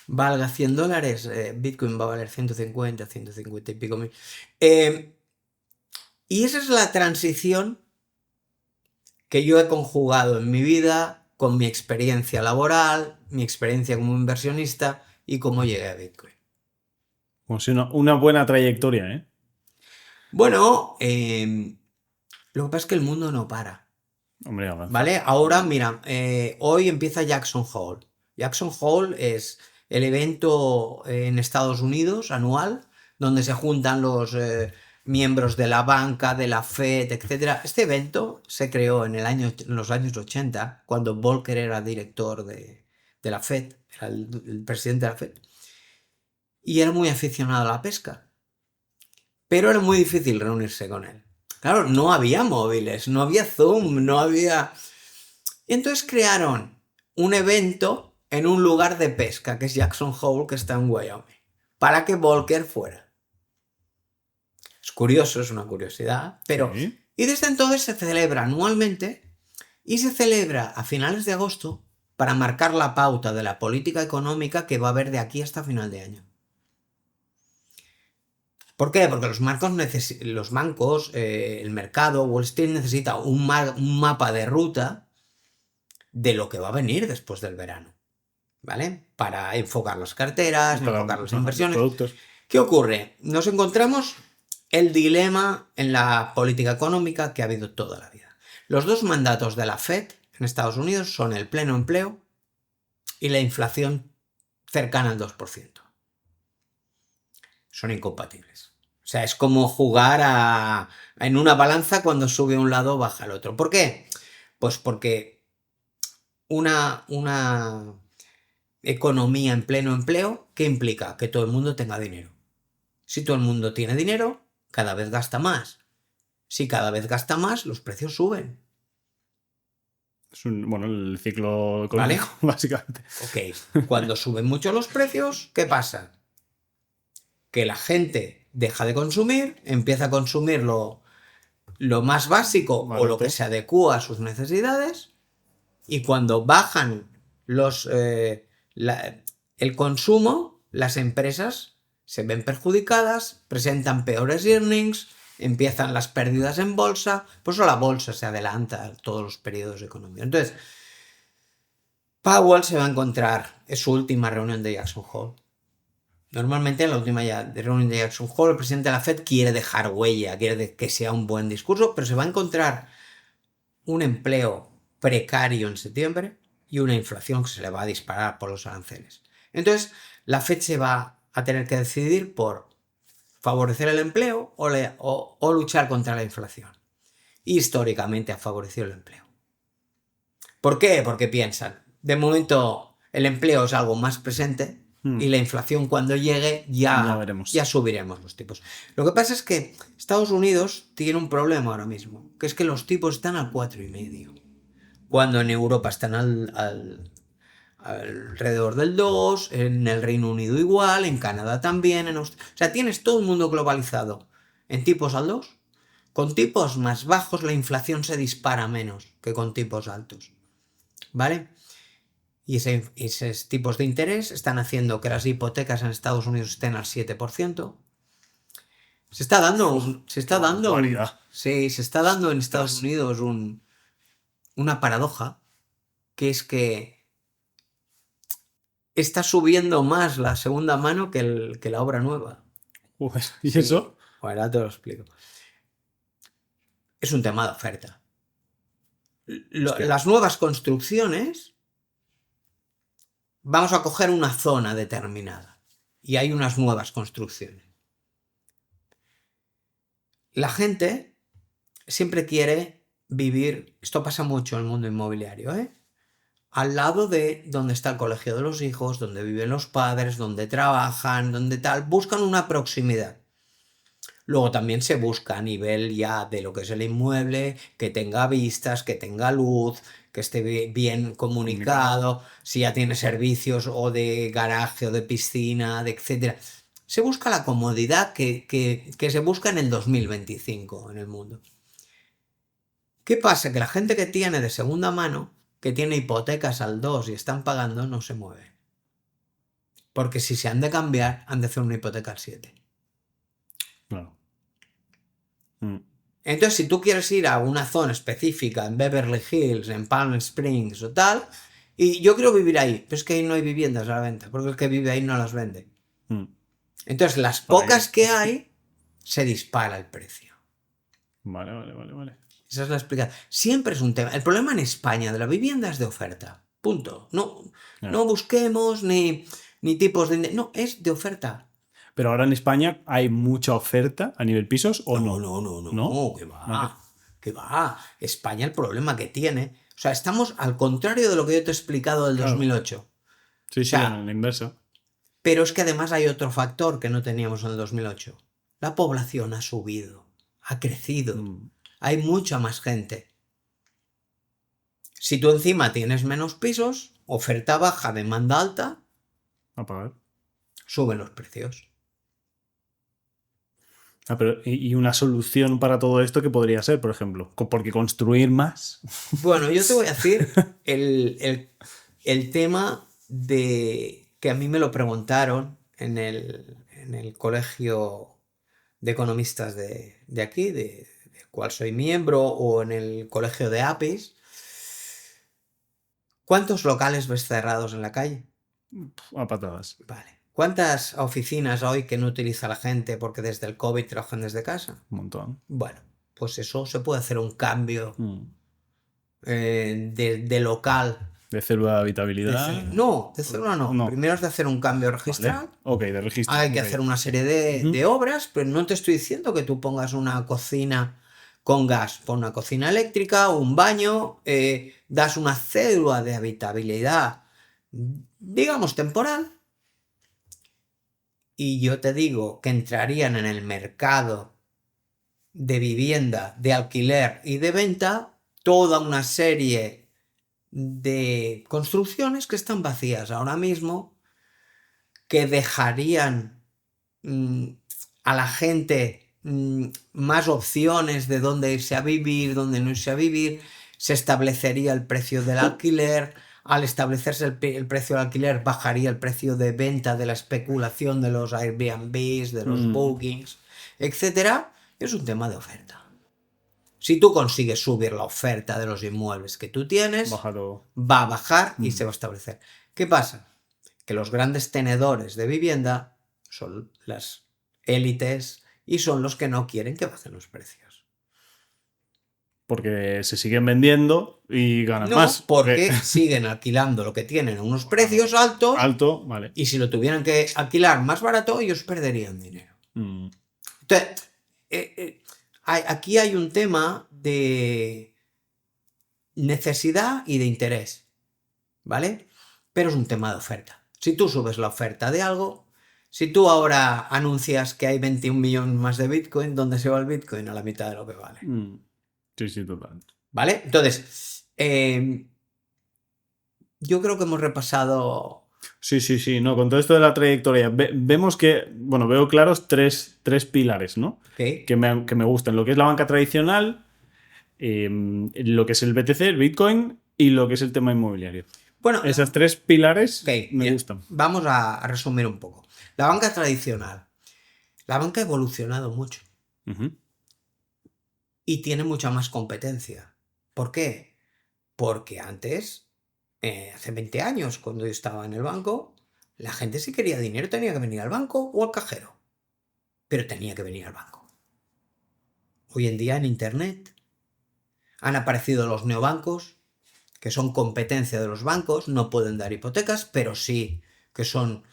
$100, Bitcoin va a valer 150, 150 y pico mil. Y esa es la transición que yo he conjugado en mi vida con mi experiencia laboral, mi experiencia como inversionista y cómo llegué a Bitcoin. Como si una buena trayectoria, ¿eh? Bueno, lo que pasa es que el mundo no para. Hombre, avanza. ¿Vale? Ahora, mira, hoy empieza Jackson Hole. Jackson Hole es el evento en Estados Unidos anual donde se juntan los miembros de la banca, de la Fed, etc. Este evento se creó en los años 80, cuando Volcker era director de la Fed, era el presidente de la Fed, y era muy aficionado a la pesca. Pero era muy difícil reunirse con él. Claro, no había móviles, no había Zoom, no había... Y entonces crearon un evento en un lugar de pesca, que es Jackson Hole, que está en Wyoming, para que Volcker fuera. Es curioso, es una curiosidad, pero... Sí. Y desde entonces se celebra anualmente y se celebra a finales de agosto para marcar la pauta de la política económica que va a haber de aquí hasta final de año. ¿Por qué? Porque los bancos, el mercado, Wall Street necesita un mapa de ruta de lo que va a venir después del verano, ¿vale? Para enfocar las carteras, enfocar las inversiones. Productos. ¿Qué ocurre? Nos encontramos el dilema en la política económica que ha habido toda la vida. Los dos mandatos de la Fed en Estados Unidos son el pleno empleo y la inflación cercana al 2%. Son incompatibles. O sea, es como jugar en una balanza cuando sube un lado baja el otro. ¿Por qué? Pues porque una economía en pleno empleo, ¿qué implica? Que todo el mundo tenga dinero. Si todo el mundo tiene dinero, cada vez gasta más. Si cada vez gasta más, los precios suben. Es el ciclo económico, ¿Vale? básicamente. Ok. Cuando suben mucho los precios, ¿qué pasa? Que la gente deja de consumir, empieza a consumir lo más básico Barato. o lo que se adecua a sus necesidades, y cuando bajan el consumo, las empresas se ven perjudicadas, presentan peores earnings, empiezan las pérdidas en bolsa. Por eso la bolsa se adelanta a todos los periodos económicos. Entonces, Powell se va a encontrar en su última reunión de Jackson Hole. Normalmente en la última reunión de Jackson Hole el presidente de la Fed quiere dejar huella, quiere que sea un buen discurso, pero se va a encontrar un empleo precario en septiembre y una inflación que se le va a disparar por los aranceles. Entonces, la Fed se va a tener que decidir por favorecer el empleo o luchar contra la inflación. Y históricamente ha favorecido el empleo. ¿Por qué? Porque piensan, de momento el empleo es algo más presente, Y la inflación cuando llegue Ya veremos. ya subiremos los tipos. Lo que pasa es que Estados Unidos tiene un problema ahora mismo, que es que los tipos están al 4,5, cuando en Europa están alrededor del 2, en el Reino Unido igual, en Canadá también, o sea, tienes todo el mundo globalizado en tipos al 2. Con tipos más bajos la inflación se dispara menos que con tipos altos, ¿vale? Y esos tipos de interés están haciendo que las hipotecas en Estados Unidos estén al 7%. Se está dando, sí, se está dando en Estados Unidos una paradoja, que es que está subiendo más la segunda mano que la obra nueva. Joder, ¿y Sí. eso? Ahora te lo explico. Es un tema de oferta. Hostia. Las nuevas construcciones, vamos a coger una zona determinada y hay unas nuevas construcciones. La gente siempre quiere vivir, esto pasa mucho en el mundo inmobiliario, al lado de donde está el colegio de los hijos, donde viven los padres, donde trabajan, donde tal, buscan una proximidad. Luego también se busca a nivel ya de lo que es el inmueble, que tenga vistas, que tenga luz, que esté bien comunicado, si ya tiene servicios o de garaje o de piscina, etcétera. Se busca la comodidad que se busca en el 2025 en el mundo. ¿Qué pasa? Que la gente que tiene de segunda mano, que tiene hipotecas al 2 y están pagando, no se mueve. Porque si se han de cambiar, han de hacer una hipoteca al 7. Claro. Entonces, si tú quieres ir a una zona específica, en Beverly Hills, en Palm Springs o tal, y yo quiero vivir ahí, pero es que ahí no hay viviendas a la venta, porque el que vive ahí no las vende. Entonces, las pocas que hay, se dispara el precio. Vale. Esa es la explicación. Siempre es un tema. El problema en España de la vivienda es de oferta. Punto. No busquemos ni tipos de... No, es de oferta. Pero ahora en España hay mucha oferta a nivel pisos o no. No, que va. Que va. España el problema que tiene... O sea, estamos al contrario de lo que yo te he explicado del 2008. Sí, O sea, en el inverso. Pero es que además hay otro factor que no teníamos en el 2008. La población ha subido, ha crecido. Hay mucha más gente. Si tú encima tienes menos pisos, oferta baja, demanda alta, A pagar. suben los precios. Pero, ¿y una solución para todo esto qué podría ser, por ejemplo? Porque construir más. Bueno, yo te voy a decir el tema de que a mí me lo preguntaron en el colegio de economistas de aquí, del cual soy miembro, o en el colegio de APIS. ¿Cuántos locales ves cerrados en la calle? A patadas. Vale. ¿Cuántas oficinas hoy que no utiliza la gente porque desde el COVID trabajan desde casa? Un montón. Bueno, pues eso se puede hacer un cambio de local. ¿De célula de habitabilidad? No, de célula no. Primero es de hacer un cambio registral. Vale. Ok, de registro. Hay que hacer una serie de obras, pero no te estoy diciendo que tú pongas una cocina con gas, pon una cocina eléctrica, un baño, das una cédula de habitabilidad, digamos temporal, y yo te digo que entrarían en el mercado de vivienda, de alquiler y de venta toda una serie de construcciones que están vacías ahora mismo, que dejarían a la gente más opciones de dónde irse a vivir, dónde no irse a vivir. Se establecería el precio del alquiler. Al establecerse el precio del alquiler, bajaría el precio de venta, de la especulación de los Airbnbs, de los bookings, etc. Es un tema de oferta. Si tú consigues subir la oferta de los inmuebles que tú tienes, va a bajar y se va a establecer. ¿Qué pasa? Que los grandes tenedores de vivienda son las élites y son los que no quieren que bajen los precios. Porque se siguen vendiendo y ganan más. Porque siguen alquilando lo que tienen a unos precios altos. Vale. Y si lo tuvieran que alquilar más barato, ellos perderían dinero. Entonces, aquí hay un tema de necesidad y de interés, ¿vale? Pero es un tema de oferta. Si tú subes la oferta de algo, si tú ahora anuncias que hay 21 millones más de Bitcoin, ¿dónde se va el Bitcoin? A la mitad de lo que vale. Sí, total. ¿Vale? Entonces, yo creo que hemos repasado... Sí. No, con todo esto de la trayectoria, vemos que, bueno, veo claros tres pilares, ¿no? ¿Qué? Que me gustan. Lo que es la banca tradicional, lo que es el BTC, el Bitcoin, y lo que es el tema inmobiliario. Bueno, esas 3 pilares me gustan. Vamos a resumir un poco. La banca tradicional. La banca ha evolucionado mucho. Y tiene mucha más competencia. ¿Por qué? Porque antes, hace 20 años, cuando yo estaba en el banco, la gente si quería dinero tenía que venir al banco o al cajero. Pero tenía que venir al banco. Hoy en día en Internet han aparecido los neobancos, que son competencia de los bancos, no pueden dar hipotecas, pero sí que son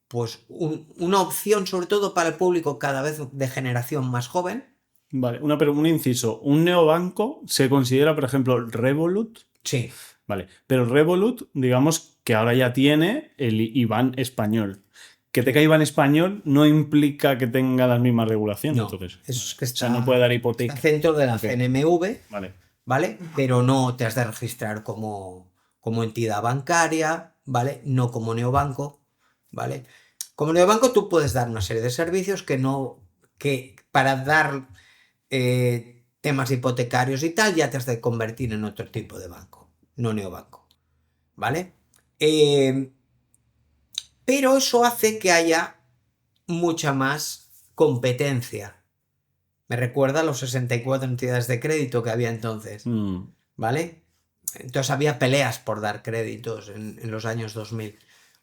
pues una opción sobre todo para el público cada vez de generación más joven. Vale, un inciso. ¿Un neobanco se considera, por ejemplo, Revolut? Sí. Vale, pero Revolut, digamos que ahora ya tiene el IBAN español. Que tenga IBAN español no implica que tenga las mismas regulaciones. No, entonces, es que está, o sea, no puede dar hipoteca. Está dentro de la CNMV, ¿vale? Pero no te has de registrar como entidad bancaria, ¿vale? No como neobanco, ¿vale? Como neobanco tú puedes dar una serie de servicios que para dar temas hipotecarios y tal ya te has de convertir en otro tipo de banco, no neobanco, ¿vale? Pero eso hace que haya mucha más competencia. Me recuerda a los 64 entidades de crédito que había entonces, ¿vale? Entonces había peleas por dar créditos en los años 2000.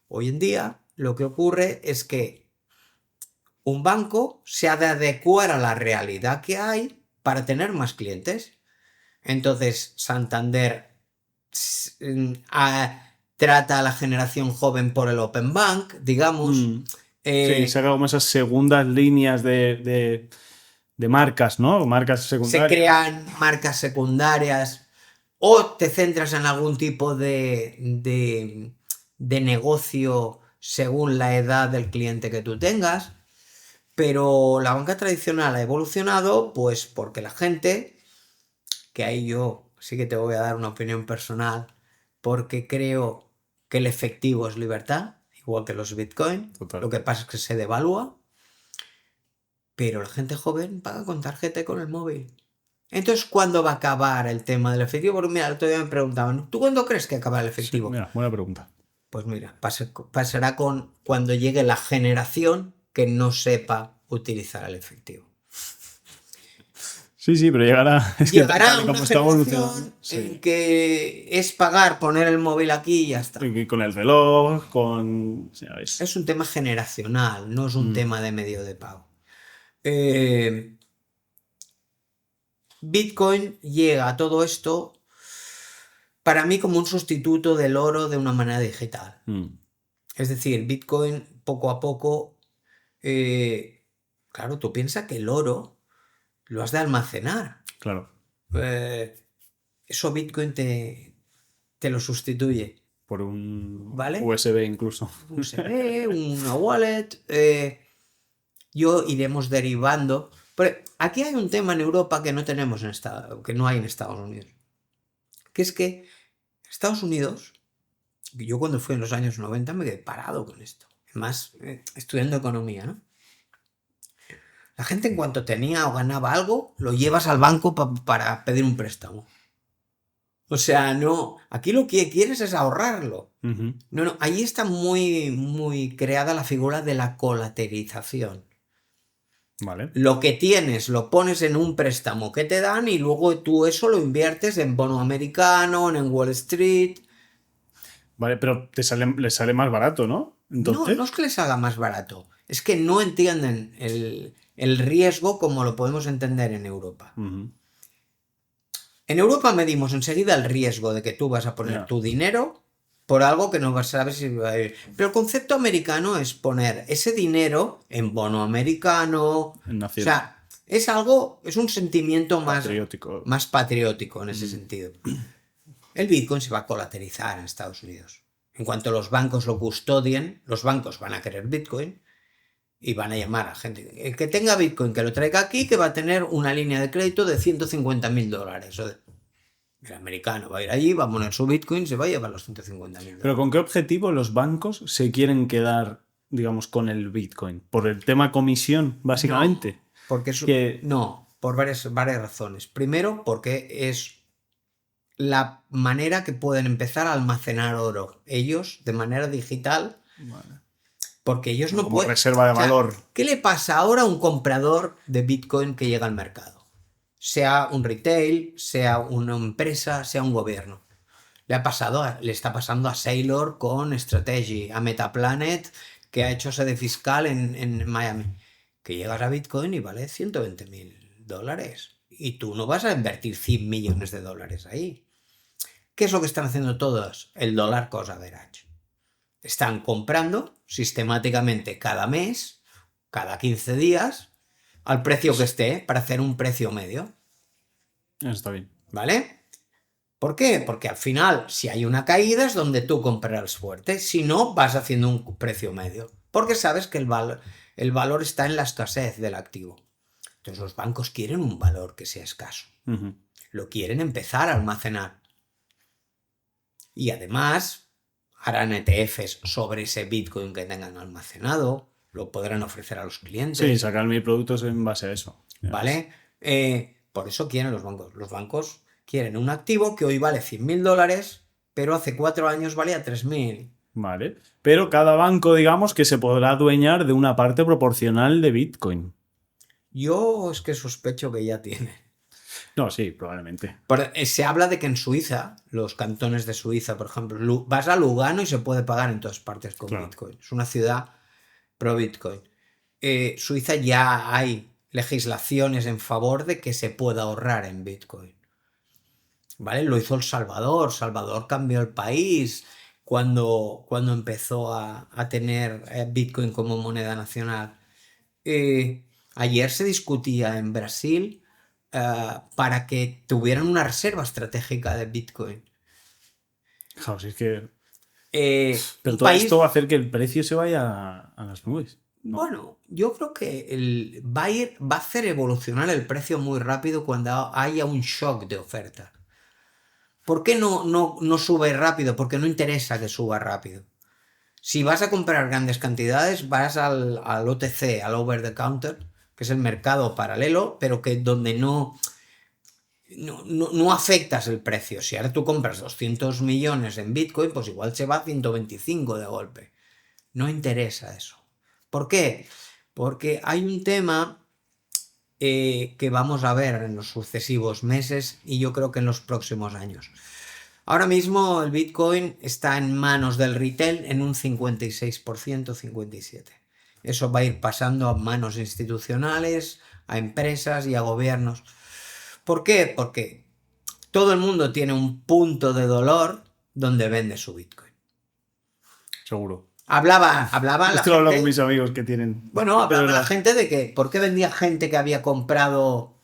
Hoy en día lo que ocurre es que un banco se ha de adecuar a la realidad que hay para tener más clientes. Entonces Santander trata a la generación joven por el Open Bank, digamos. Sí, saca como esas segundas líneas de marcas, ¿no? Marcas secundarias. Se crean marcas secundarias o te centras en algún tipo de negocio según la edad del cliente que tú tengas. Pero la banca tradicional ha evolucionado pues porque la gente, que ahí yo sí que te voy a dar una opinión personal, porque creo que el efectivo es libertad, igual que los Bitcoin. Total. Lo que pasa es que se devalúa. Pero la gente joven paga con tarjeta y con el móvil. Entonces, ¿cuándo va a acabar el tema del efectivo? Porque mira, el otro día me preguntaban, ¿tú cuándo crees que acabará el efectivo? Sí, mira, buena pregunta. Pues mira, pasará cuando llegue la generación que no sepa utilizar el efectivo. Sí, pero llegará. Llegará una generación en que es pagar, poner el móvil aquí y ya está. Y con el reloj, ¿sabes? Es un tema generacional, no es un tema de medio de pago. Bitcoin llega a todo esto para mí como un sustituto del oro de una manera digital. Es decir, Bitcoin poco a poco, claro, tú piensas que el oro lo has de almacenar. Claro. Eso Bitcoin te lo sustituye. Por un ¿vale? USB incluso. Un USB, una wallet. Iremos derivando. Pero aquí hay un tema en Europa que no tenemos que no hay en Estados Unidos. Que es que Estados Unidos, yo cuando fui en los años 90 me quedé parado con esto. Además, estudiando economía, ¿no? La gente en cuanto tenía o ganaba algo, lo llevas al banco para pedir un préstamo. O sea, no, aquí lo que quieres es ahorrarlo. No, allí está muy, muy creada la figura de la colateralización. Vale. Lo que tienes lo pones en un préstamo que te dan y luego tú eso lo inviertes en bono americano, en Wall Street. Vale, pero les sale más barato, ¿no? Entonces... No es que les haga más barato, es que no entienden el riesgo como lo podemos entender en Europa. En Europa medimos enseguida el riesgo de que tú vas a poner tu dinero por algo que no vas a saber si va a ir. Pero el concepto americano es poner ese dinero en bono americano. O sea, es un sentimiento más patriótico en ese sentido. El Bitcoin se va a colateralizar en Estados Unidos. En cuanto los bancos lo custodien, los bancos van a querer Bitcoin y van a llamar a gente. El que tenga Bitcoin, que lo traiga aquí, que va a tener una línea de crédito de $150.000. El americano va a ir allí, va a poner su Bitcoin y se va a llevar los $150.000. Pero ¿con qué objetivo los bancos se quieren quedar, digamos, con el Bitcoin? ¿Por el tema comisión, básicamente? No, porque no, por varias razones. Primero, porque es la manera que pueden empezar a almacenar oro ellos de manera digital. Vale. Porque ellos no Como pueden. reserva de valor. ¿Qué le pasa ahora a un comprador de Bitcoin que llega al mercado? Sea un retail, sea una empresa, sea un gobierno. Le está pasando a Saylor con Strategy, a Metaplanet, que ha hecho sede fiscal en Miami. Que llegas a Bitcoin y vale $120.000. Y tú no vas a invertir $100 millones ahí. ¿Qué es lo que están haciendo todos? El dollar cost average. Están comprando sistemáticamente cada mes, cada 15 días, al precio que esté, para hacer un precio medio. Eso está bien. ¿Vale? ¿Por qué? Porque al final, si hay una caída, es donde tú comprarás fuerte. Si no, vas haciendo un precio medio. Porque sabes que el valor está en la escasez del activo. Entonces los bancos quieren un valor que sea escaso. Lo quieren empezar a almacenar. Y además harán ETFs sobre ese Bitcoin que tengan almacenado, lo podrán ofrecer a los clientes. Sí, sacar mis productos en base a eso. ¿Vale? Por eso quieren los bancos. Los bancos quieren un activo que hoy vale $100.000, pero hace 4 años valía $3.000. Vale. Pero cada banco, digamos, que se podrá adueñar de una parte proporcional de Bitcoin. Yo es que sospecho que ya tiene. No, sí, probablemente. Se habla de que en Suiza, los cantones de Suiza, por ejemplo, vas a Lugano y se puede pagar en todas partes con Bitcoin. Es una ciudad pro Bitcoin. Suiza ya hay legislaciones en favor de que se pueda ahorrar en Bitcoin. ¿Vale? Lo hizo El Salvador. Salvador cambió el país cuando empezó a tener Bitcoin como moneda nacional. Ayer se discutía en Brasil para que tuvieran una reserva estratégica de Bitcoin. Claro, si es que... Pero todo esto va a hacer que el precio se vaya a las nubes. ¿no? Bueno, yo creo que va a hacer evolucionar el precio muy rápido cuando haya un shock de oferta. ¿Por qué no sube rápido? Porque no interesa que suba rápido. Si vas a comprar grandes cantidades, vas al OTC, al over the counter, que es el mercado paralelo, pero que donde no afectas el precio. Si ahora tú compras 200 millones en Bitcoin, pues igual se va a 125 de golpe. No interesa eso. ¿Por qué? Porque hay un tema que vamos a ver en los sucesivos meses y yo creo que en los próximos años. Ahora mismo el Bitcoin está en manos del retail en un 56%, 57%. Eso va a ir pasando a manos institucionales, a empresas y a gobiernos. ¿Por qué? Porque todo el mundo tiene un punto de dolor donde vende su Bitcoin. Seguro. Hablaba la Esto lo hablo con mis amigos que tienen... Bueno, hablaba la gente de que ¿por qué vendía gente que había comprado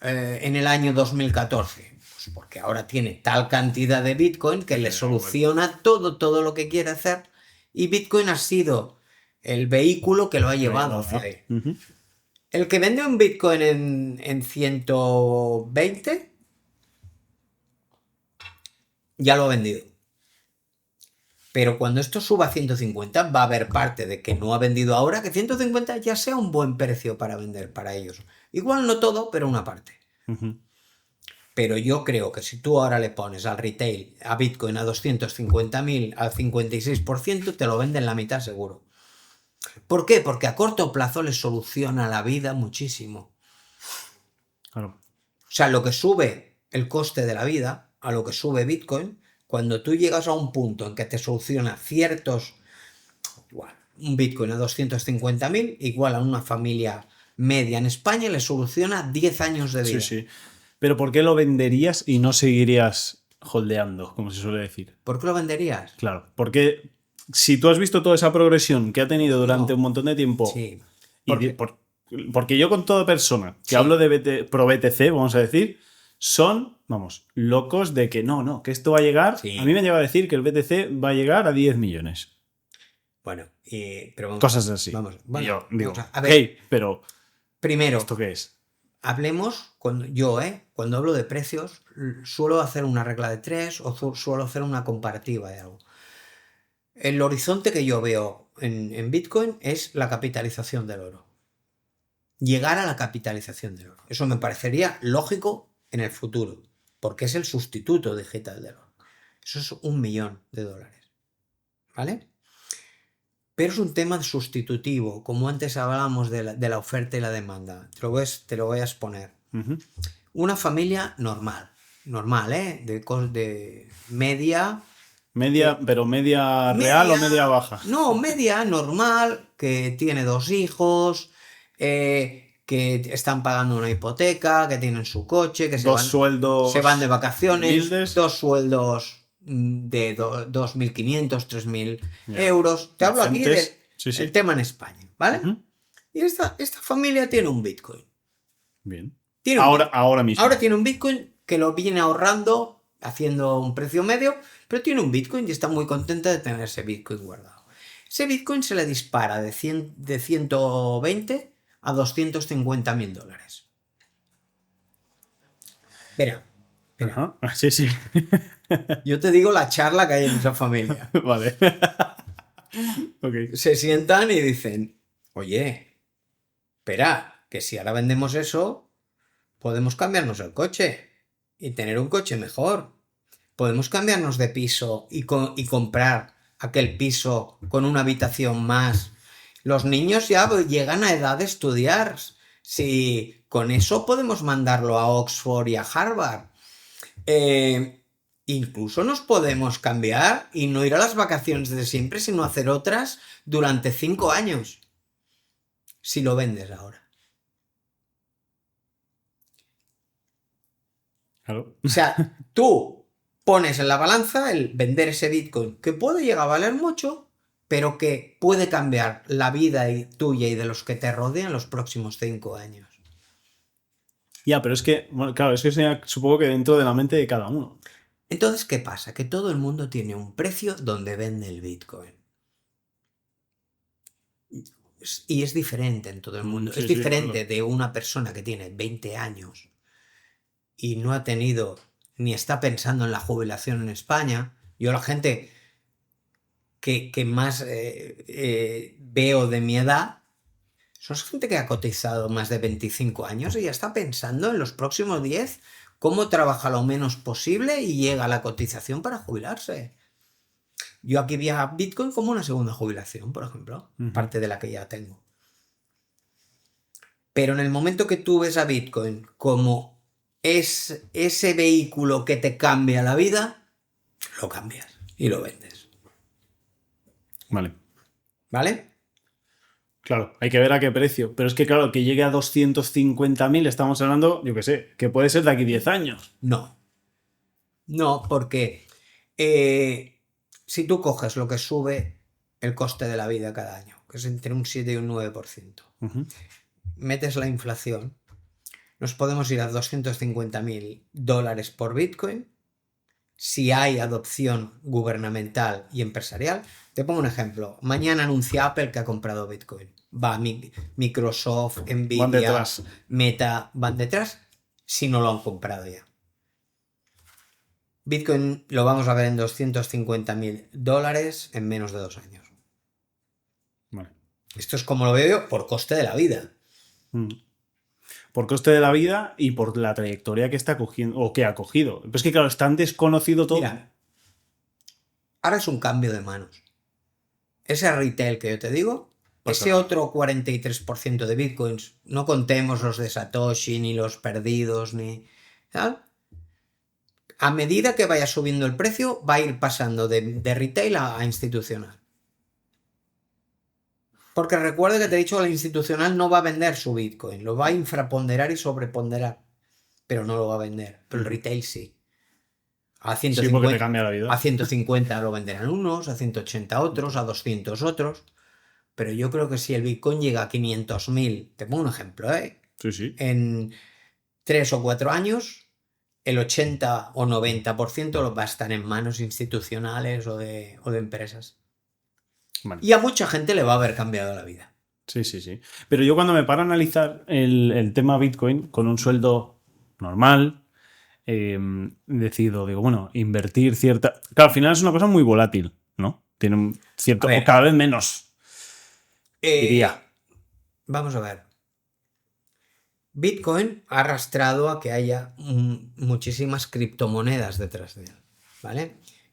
en el año 2014? Pues porque ahora tiene tal cantidad de Bitcoin que le soluciona todo lo que quiere hacer, y Bitcoin ha sido el vehículo que lo ha llevado hacia ahí. El que vende un Bitcoin en 120 ya lo ha vendido. Pero cuando esto suba a 150 va a haber parte de que no ha vendido ahora, que 150 ya sea un buen precio para vender para ellos. Igual no todo, pero una parte. Pero yo creo que si tú ahora le pones al retail a Bitcoin a 250.000 al 56%, te lo venden la mitad seguro. ¿Por qué? Porque a corto plazo les soluciona la vida muchísimo. Claro. O sea, lo que sube el coste de la vida a lo que sube Bitcoin, cuando tú llegas a un punto en que te soluciona ciertos... Igual, un Bitcoin a 250.000, igual a una familia media en España le soluciona 10 años de vida. Sí. Pero ¿por qué lo venderías y no seguirías holdeando, como se suele decir? ¿Por qué lo venderías? Claro, porque si tú has visto toda esa progresión que ha tenido durante un montón de tiempo... Sí. Porque yo con toda persona que hablo de pro BTC, vamos a decir, son vamos, locos de que no, que esto va a llegar. Sí. A mí me lleva a decir que el BTC va a llegar a 10 millones. Bueno, pero vamos, Cosas así. Vamos, Y bueno, yo digo, a ver, pero primero, ¿esto qué es? hablemos, cuando hablo de precios, suelo hacer una regla de 3 o suelo hacer una comparativa de algo. El horizonte que yo veo en Bitcoin es la capitalización del oro. Llegar a la capitalización del oro. Eso me parecería lógico en el futuro, porque es el sustituto digital del oro. Eso es $1 millón. ¿Vale? Pero es un tema sustitutivo, como antes hablábamos de la oferta y la demanda. Te lo voy a exponer. Ujú. Una familia normal, ¿eh? De media. ¿Pero media real o media baja? No, media normal, que tiene 2 hijos, que están pagando una hipoteca, que tienen su coche, que Sueldos se van de vacaciones, humildes. 2 sueldos de 2.500, 3.000 Ya. euros. Te hablo aquí Decentes. del Sí. tema en España, ¿vale? Ujú. Y esta familia tiene un Bitcoin. Bien. Tiene un Ahora mismo. Ahora tiene un Bitcoin que lo viene ahorrando, haciendo un precio medio, pero tiene un Bitcoin y está muy contenta de tener ese Bitcoin guardado. Ese Bitcoin se le dispara de 120 a $250.000. Espera, Ajá. Sí. yo te digo la charla que hay en esa familia. Vale. Ok. Se sientan y dicen, oye, espera, que si ahora vendemos eso, podemos cambiarnos el coche y tener un coche mejor. Podemos cambiarnos de piso y comprar aquel piso con una habitación más. Los niños ya llegan a edad de estudiar. Si con eso podemos mandarlo a Oxford y a Harvard. Incluso nos podemos cambiar y no ir a las vacaciones de siempre, sino hacer otras durante 5 años. Si lo vendes ahora. Claro. O sea, tú pones en la balanza el vender ese Bitcoin, que puede llegar a valer mucho, pero que puede cambiar la vida tuya y de los que te rodean los próximos 5 años. Ya, pero es que, bueno, claro, es que supongo que dentro de la mente de cada uno. Entonces, ¿qué pasa? Que todo el mundo tiene un precio donde vende el Bitcoin. Y es diferente en todo el mundo. Sí, Es sí, diferente claro. de una persona que tiene 20 años y no ha tenido ni está pensando en la jubilación en España. Yo la gente que más veo de mi edad son gente que ha cotizado más de 25 años y ya está pensando en los próximos 10 cómo trabaja lo menos posible y llega a la cotización para jubilarse. Yo aquí vi a Bitcoin como una segunda jubilación, por ejemplo, parte de la que ya tengo. Pero en el momento que tú ves a Bitcoin como ese vehículo que te cambia la vida, lo cambias y lo vendes. Vale. ¿Vale? Claro, hay que ver a qué precio. Pero es que, claro, que llegue a 250.000, estamos hablando, yo qué sé, que puede ser de aquí 10 años. No. No, porque si tú coges lo que sube el coste de la vida cada año, que es entre un 7 y un 9%, metes la inflación, nos podemos ir a $250.000 por Bitcoin si hay adopción gubernamental y empresarial. Te pongo un ejemplo. Mañana anuncia Apple que ha comprado Bitcoin. Va Microsoft, Nvidia, Van detrás. Meta, van detrás si no lo han comprado ya. Bitcoin lo vamos a ver en $250.000 en menos de 2 años. Vale. Esto es como lo veo yo por coste de la vida. Por coste de la vida y por la trayectoria que está cogiendo o que ha cogido. Pero es que, claro, es tan desconocido todo. Mira, ahora es un cambio de manos. Ese retail que yo te digo, ese otro 43% de Bitcoins, no contemos los de Satoshi, ni los perdidos, ni tal. A medida que vaya subiendo el precio, va a ir pasando de retail a institucional. Porque recuerda que te he dicho que el institucional no va a vender su Bitcoin, lo va a infraponderar y sobreponderar, pero no lo va a vender. Pero el retail sí. A 150, Sí, porque te cambia la vida. a 150 lo venderán unos, a 180 otros, a 200 otros. Pero yo creo que si el Bitcoin llega a 500.000, te pongo un ejemplo, Sí. en 3 o 4 años, el 80 o 90% va a estar en manos institucionales o de empresas. Vale. Y a mucha gente le va a haber cambiado la vida. Sí, sí, sí. Pero yo cuando me paro a analizar el tema Bitcoin con un sueldo normal, decido, digo, bueno, invertir cierta... Claro, al final es una cosa muy volátil, ¿no? Tiene un cierto... A ver, o cada vez menos, diría. Vamos a ver. Bitcoin ha arrastrado a que haya muchísimas criptomonedas detrás de él, ¿vale? En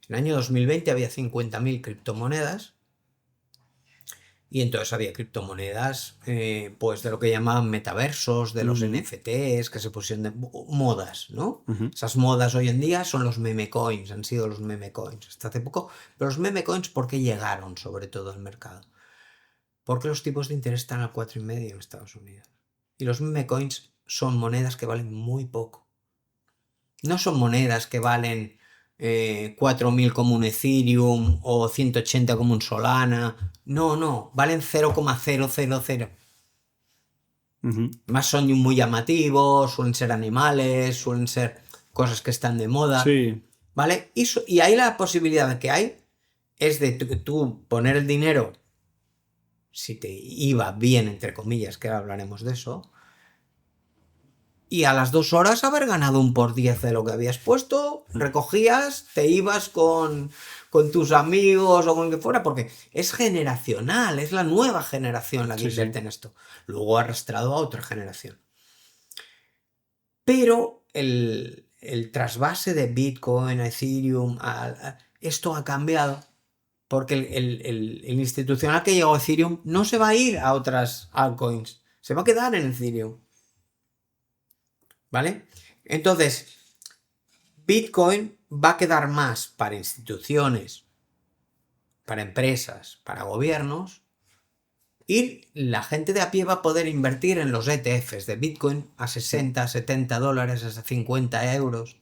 el año 2020 había 50.000 criptomonedas y entonces había criptomonedas pues de lo que llamaban metaversos, de los NFTs, que se pusieron de modas, ¿no? Esas modas hoy en día son los meme coins, han sido los meme coins hasta hace poco, pero los meme coins ¿por qué llegaron sobre todo al mercado? Porque los tipos de interés están al 4,5 en Estados Unidos. Y los meme coins son monedas que valen muy poco. No son monedas que valen 4.000 como un Ethereum o 180 como un Solana. No, valen 0,000. Más son muy llamativos, suelen ser animales, suelen ser cosas que están de moda. Sí. ¿Vale? Y ahí la posibilidad de que hay es de tú poner el dinero, si te iba bien, entre comillas, que ahora hablaremos de eso, y a las 2 horas haber ganado un por 10 de lo que habías puesto, recogías, te ibas con tus amigos o con el que fuera, porque es generacional, es la nueva generación la que invierte en esto. Luego ha arrastrado a otra generación. Pero el trasvase de Bitcoin a Ethereum, esto ha cambiado. Porque el institucional que llegó a Ethereum no se va a ir a otras altcoins, se va a quedar en Ethereum. ¿Vale? Entonces, Bitcoin va a quedar más para instituciones, para empresas, para gobiernos, y la gente de a pie va a poder invertir en los ETFs de Bitcoin a 60, 70 dólares, hasta 50 euros.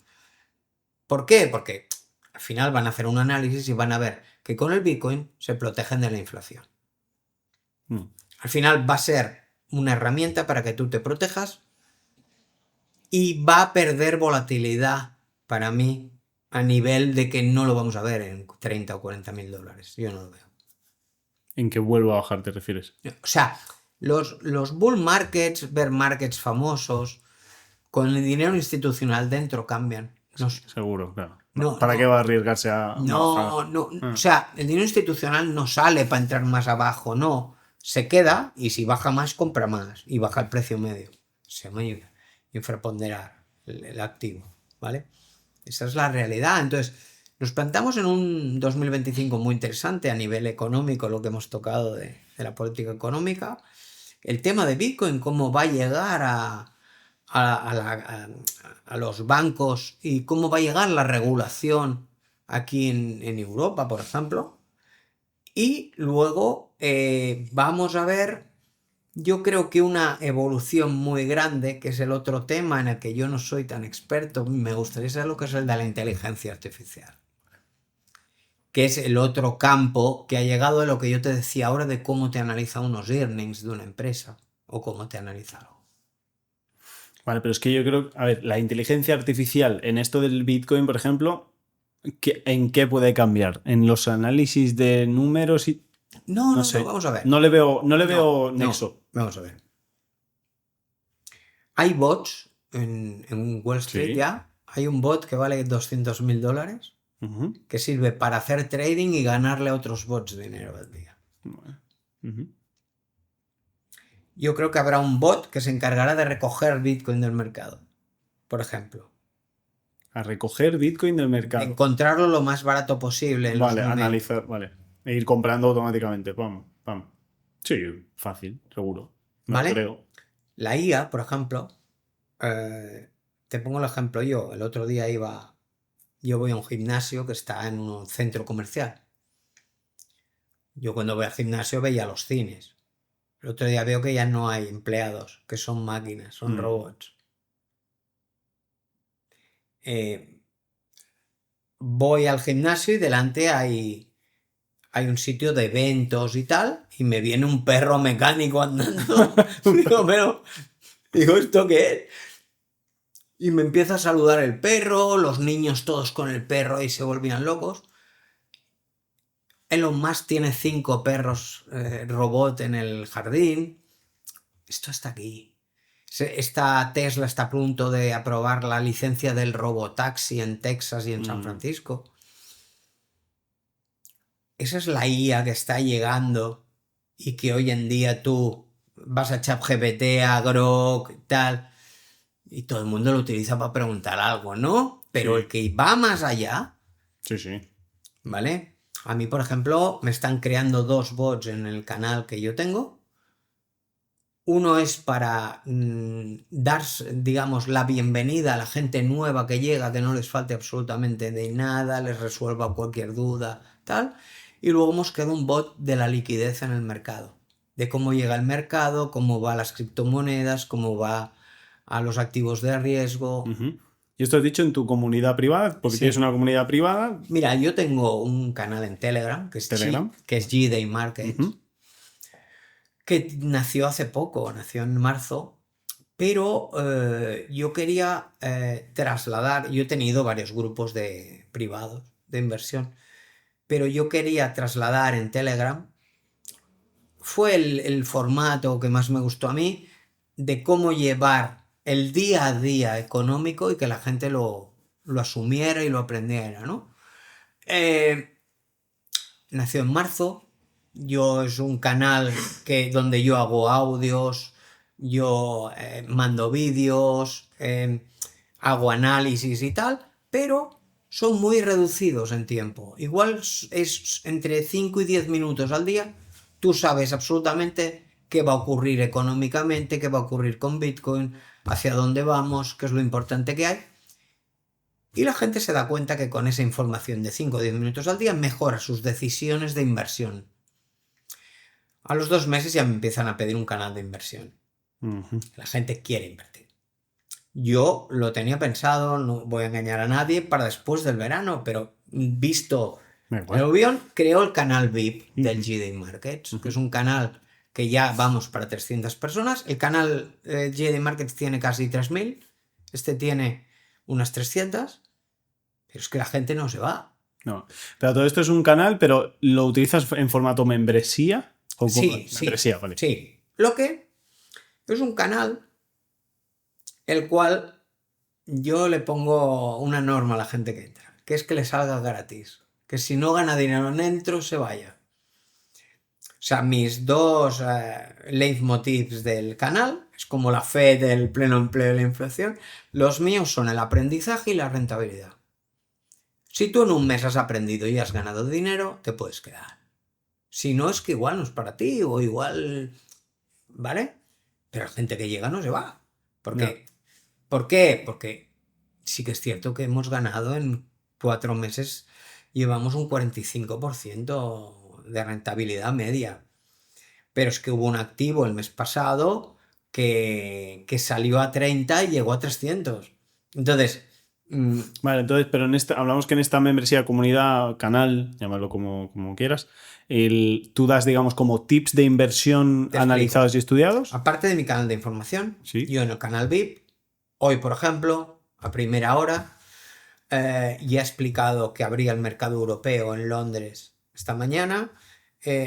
¿Por qué? Porque al final van a hacer un análisis y van a ver que con el Bitcoin se protegen de la inflación. Al final va a ser una herramienta para que tú te protejas y va a perder volatilidad para mí a nivel de que no lo vamos a ver en 30 o 40 mil dólares. Yo no lo veo. ¿En qué vuelvo a bajar te refieres? O sea, los bull markets, bear markets famosos, con el dinero institucional dentro cambian. Seguro, claro. No, ¿Para qué va a arriesgarse a bajar? No. O sea, el dinero institucional no sale para entrar más abajo, no. Se queda y si baja más, compra más. Y baja el precio medio. Se llama infraponderar el activo, ¿vale? Esa es la realidad. Entonces, nos plantamos en un 2025 muy interesante a nivel económico, lo que hemos tocado de la política económica. El tema de Bitcoin, cómo va a llegar a los bancos y cómo va a llegar la regulación aquí en Europa, por ejemplo. Y luego vamos a ver, yo creo que una evolución muy grande, que es el otro tema en el que yo no soy tan experto, me gustaría saber lo que es el de la inteligencia artificial, que es el otro campo que ha llegado a lo que yo te decía ahora de cómo te analiza unos earnings de una empresa o cómo te analiza algo. Vale, pero es que yo creo, a ver, la inteligencia artificial en esto del Bitcoin, por ejemplo, ¿en qué puede cambiar? ¿En los análisis de números y...? No, sé. vamos a ver. No le veo nexo. Vamos a ver. Hay bots en Wall Street ya. Hay un bot que vale 200.000 dólares que sirve para hacer trading y ganarle a otros bots dinero al día. Yo creo que habrá un bot que se encargará de recoger Bitcoin del mercado, por ejemplo. A recoger Bitcoin del mercado. Encontrarlo lo más barato posible. Vale, analizar, vale. E ir comprando automáticamente. Vamos. Sí, fácil, seguro. ¿Vale? Creo. La IA, por ejemplo, te pongo el ejemplo yo. El otro día yo voy a un gimnasio que está en un centro comercial. Yo cuando voy al gimnasio veía los cines. El otro día veo que ya no hay empleados, que son máquinas, son robots. Voy al gimnasio y delante hay un sitio de eventos y tal, y me viene un perro mecánico andando. Digo, ¿esto qué es? Y me empieza a saludar el perro, los niños todos con el perro y se volvían locos. Elon Musk tiene 5 perros robot en el jardín. Esto está aquí. Esta Tesla está a punto de aprobar la licencia del robotaxi en Texas y en San Francisco. Esa es la IA que está llegando y que hoy en día tú vas a ChatGPT, a Grok y tal, y todo el mundo lo utiliza para preguntar algo, ¿no? Pero Sí. el que va más allá, Sí, sí. ¿vale? A mí, por ejemplo, me están creando 2 bots en el canal que yo tengo. Uno es para dar, digamos, la bienvenida a la gente nueva que llega, que no les falte absolutamente de nada, les resuelva cualquier duda, tal. Y luego hemos creado un bot de la liquidez en el mercado, de cómo llega el mercado, cómo va a las criptomonedas, cómo va a los activos de riesgo. ¿Y esto has dicho en tu comunidad privada? Porque Sí. tienes una comunidad privada. Mira, yo tengo un canal en Telegram, que es Telegram. que es G-Day Markets, que nació hace poco, nació en marzo, pero yo quería trasladar, yo he tenido varios grupos de privados de inversión, pero yo quería trasladar en Telegram, fue el formato que más me gustó a mí, de cómo llevar el día a día económico y que la gente lo asumiera y lo aprendiera, ¿no? Nació en marzo. Yo es un canal donde yo hago audios, yo mando vídeos, hago análisis y tal, pero son muy reducidos en tiempo. Igual es entre 5 y 10 minutos al día. Tú sabes absolutamente qué va a ocurrir económicamente, qué va a ocurrir con Bitcoin, hacia dónde vamos, qué es lo importante que hay. Y la gente se da cuenta que con esa información de 5 o 10 minutos al día mejora sus decisiones de inversión. A los 2 meses ya me empiezan a pedir un canal de inversión. La gente quiere invertir. Yo lo tenía pensado, no voy a engañar a nadie, para después del verano, pero visto el avión, creó el canal VIP del G-Day Markets, que es un canal que ya vamos para 300 personas. El canal G-Day Markets tiene casi 3.000, este tiene unas 300. Pero es que la gente no se va. No. Pero todo esto es un canal, pero ¿lo utilizas en formato membresía? Sí, membresía, vale. Sí. Lo que es un canal el cual yo le pongo una norma a la gente que entra, que es que le salga gratis. Que si no gana dinero dentro, se vaya. O sea, mis 2 leitmotivs del canal, es como la fe del pleno empleo y la inflación, los míos son el aprendizaje y la rentabilidad. Si tú en un mes has aprendido y has ganado dinero, te puedes quedar. Si no, es que igual no es para ti o igual... ¿Vale? Pero la gente que llega no se va. ¿Por qué? ¿Por qué? Porque sí que es cierto que hemos ganado en 4 meses, llevamos un 45% de rentabilidad media. Pero es que hubo un activo el mes pasado que salió a 30 y llegó a 300. Entonces... Vale, entonces, pero hablamos que en esta membresía, comunidad, canal, llámalo como quieras, tú das, digamos, como tips de inversión analizados y estudiados. Aparte de mi canal de información, ¿Sí? Yo en el canal VIP, hoy, por ejemplo, a primera hora, ya he explicado que abría el mercado europeo en Londres esta mañana,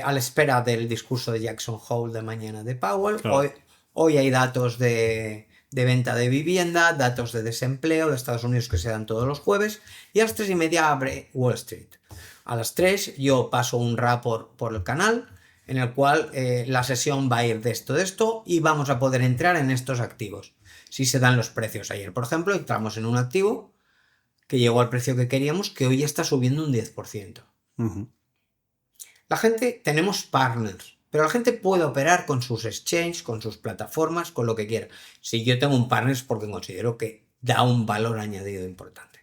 a la espera del discurso de Jackson Hole de mañana de Powell. Claro. Hoy hay datos de venta de vivienda, datos de desempleo de Estados Unidos que se dan todos los jueves, y a las 3:30 abre Wall Street. A las 3 yo paso un rapport por el canal en el cual la sesión va a ir de esto, y vamos a poder entrar en estos activos. Si se dan los precios ayer, por ejemplo, entramos en un activo que llegó al precio que queríamos, que hoy está subiendo un 10%. La gente, tenemos partners, pero la gente puede operar con sus exchanges, con sus plataformas, con lo que quiera. Si yo tengo un partner es porque considero que da un valor añadido importante.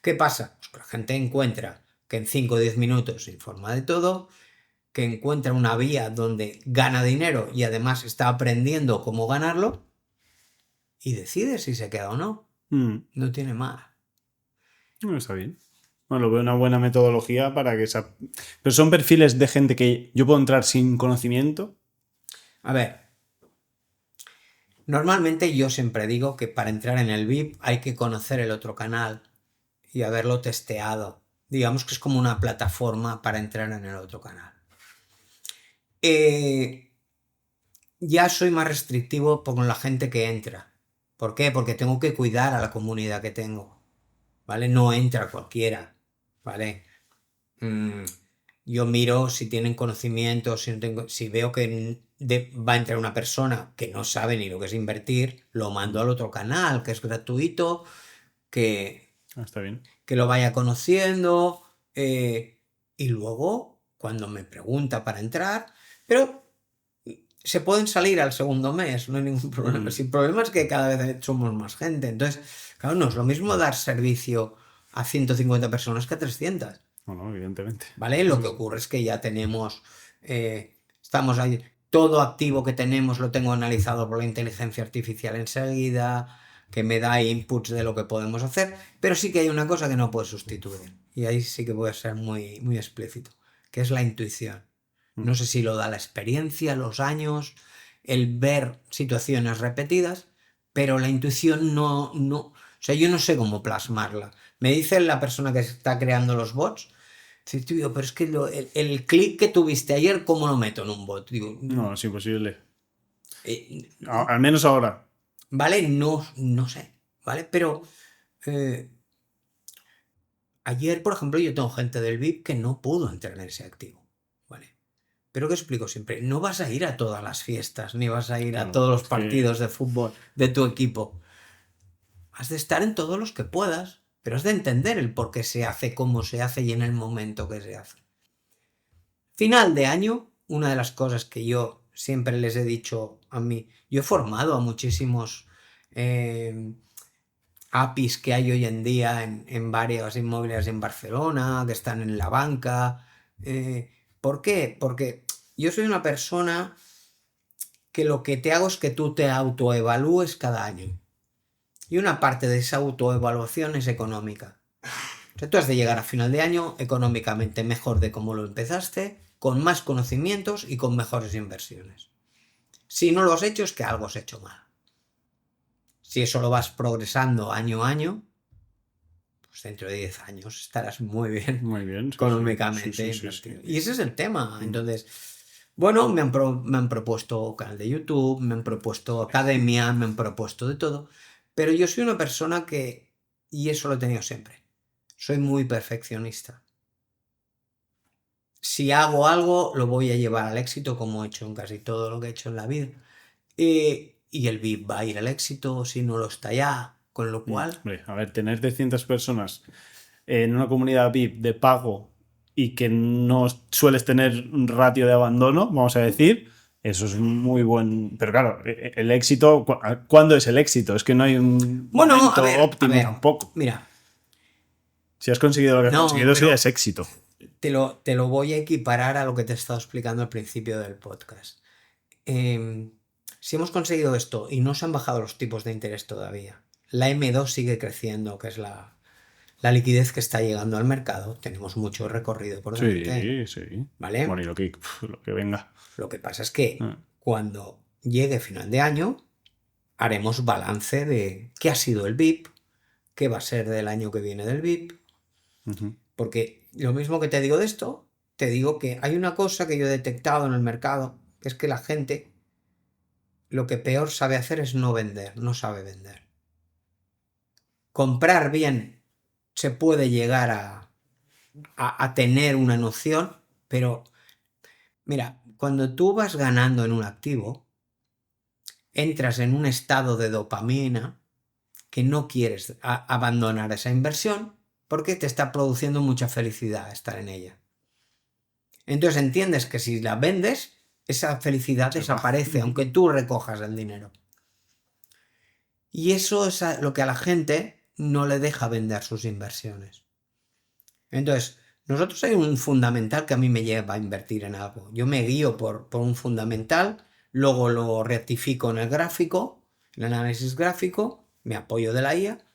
¿Qué pasa? Pues que la gente encuentra que en 5 o 10 minutos se informa de todo, que encuentra una vía donde gana dinero y además está aprendiendo cómo ganarlo y decide si se queda o no. No tiene más. No, está bien. Bueno, lo veo una buena metodología para que... Pero son perfiles de gente que yo puedo entrar sin conocimiento. A ver, Normalmente yo siempre digo que para entrar en el VIP hay que conocer el otro canal y haberlo testeado. Digamos que es como una plataforma para entrar en el otro canal. Ya soy más restrictivo con la gente que entra. ¿Por qué? Porque tengo que cuidar a la comunidad que tengo. ¿Vale? No entra cualquiera. ¿Vale? Yo miro si tienen conocimiento, si veo que va a entrar una persona que no sabe ni lo que es invertir, lo mando al otro canal, que es gratuito, que, Está bien. que lo vaya conociendo, y luego, cuando me pregunta para entrar, pero se pueden salir al segundo mes, no hay ningún problema. El problema es que cada vez somos más gente. Entonces, claro, no es lo mismo dar servicio a 150 personas que a 300. Bueno, evidentemente. ¿Vale? Lo que ocurre es que ya tenemos, estamos ahí, todo activo que tenemos lo tengo analizado por la inteligencia artificial enseguida, que me da inputs de lo que podemos hacer, pero sí que hay una cosa que no puedo sustituir, y ahí sí que voy a ser muy, muy explícito, que es la intuición. No sé si lo da la experiencia, los años, el ver situaciones repetidas, pero la intuición no, o sea, yo no sé cómo plasmarla. Me dice la persona que está creando los bots, sí, tío, pero es que el clic que tuviste ayer, ¿cómo lo meto en un bot? Digo, No, es imposible. eh, Al menos ahora. ¿vale? No sé, ¿vale? Pero ayer, por ejemplo, yo tengo gente del VIP que no pudo entrar en ese activo, ¿vale? Pero que explico siempre, no vas a ir a todas las fiestas, ni vas a ir a Claro, todos los es que- partidos de fútbol de tu equipo. Has de estar en todos los que puedas, pero has de entender el por qué se hace, cómo se hace y en el momento que se hace. Final de año, una de las cosas que yo siempre les he dicho a mí, yo he formado a muchísimos APIs que hay hoy en día en varias inmobiliarias en Barcelona, que están en la banca. ¿Por qué? Porque yo soy una persona que lo que te hago es que tú te autoevalúes cada año. Y una parte de esa autoevaluación es económica. O sea, tú has de llegar a final de año económicamente mejor de cómo lo empezaste, con más conocimientos y con mejores inversiones. Si no lo has hecho es que algo has hecho mal. Si eso lo vas progresando año a año, pues dentro de 10 años estarás muy bien, Muy bien. Sí, económicamente sí. invertido. Y ese es el tema. Entonces, bueno, me han propuesto canal de YouTube, me han propuesto academia, me han propuesto de todo. Pero yo soy una persona que, y eso lo he tenido siempre, soy muy perfeccionista. Si hago algo, lo voy a llevar al éxito, como he hecho en casi todo lo que he hecho en la vida. Y el VIP va a ir al éxito si no lo está ya. Con lo cual, Hombre, a ver, tener 300 personas en una comunidad VIP de pago y que no sueles tener un ratio de abandono, vamos a decir, eso es muy buen. Pero claro, el éxito, ¿cuándo es el éxito? Es que no hay un bueno, momento a ver, óptimo tampoco. Mira, Si has conseguido lo que has no, conseguido, eso pero ya es éxito. te lo voy a equiparar a lo que te he estado explicando al principio del podcast. Si hemos conseguido esto y no se han bajado los tipos de interés todavía, la M2 sigue creciendo, que es la liquidez que está llegando al mercado, tenemos mucho recorrido por delante. Sí. ¿Vale? Bueno, y lo que venga. Lo que pasa es que cuando llegue final de año, haremos balance de qué ha sido el VIP, qué va a ser del año que viene del VIP. Porque lo mismo que te digo de esto, te digo que hay una cosa que yo he detectado en el mercado, que es que la gente lo que peor sabe hacer es no vender, no sabe vender. Comprar bien se puede llegar a tener una noción, pero mira, cuando tú vas ganando en un activo, entras en un estado de dopamina que no quieres abandonar esa inversión porque te está produciendo mucha felicidad estar en ella. Entonces entiendes que si la vendes, esa felicidad desaparece, aunque tú recojas el dinero. Y eso es lo que a la gente no le deja vender sus inversiones. Entonces, nosotros hay un fundamental que a mí me lleva a invertir en algo. Yo me guío por un fundamental, luego lo rectifico en el gráfico, el análisis gráfico, me apoyo de la IA,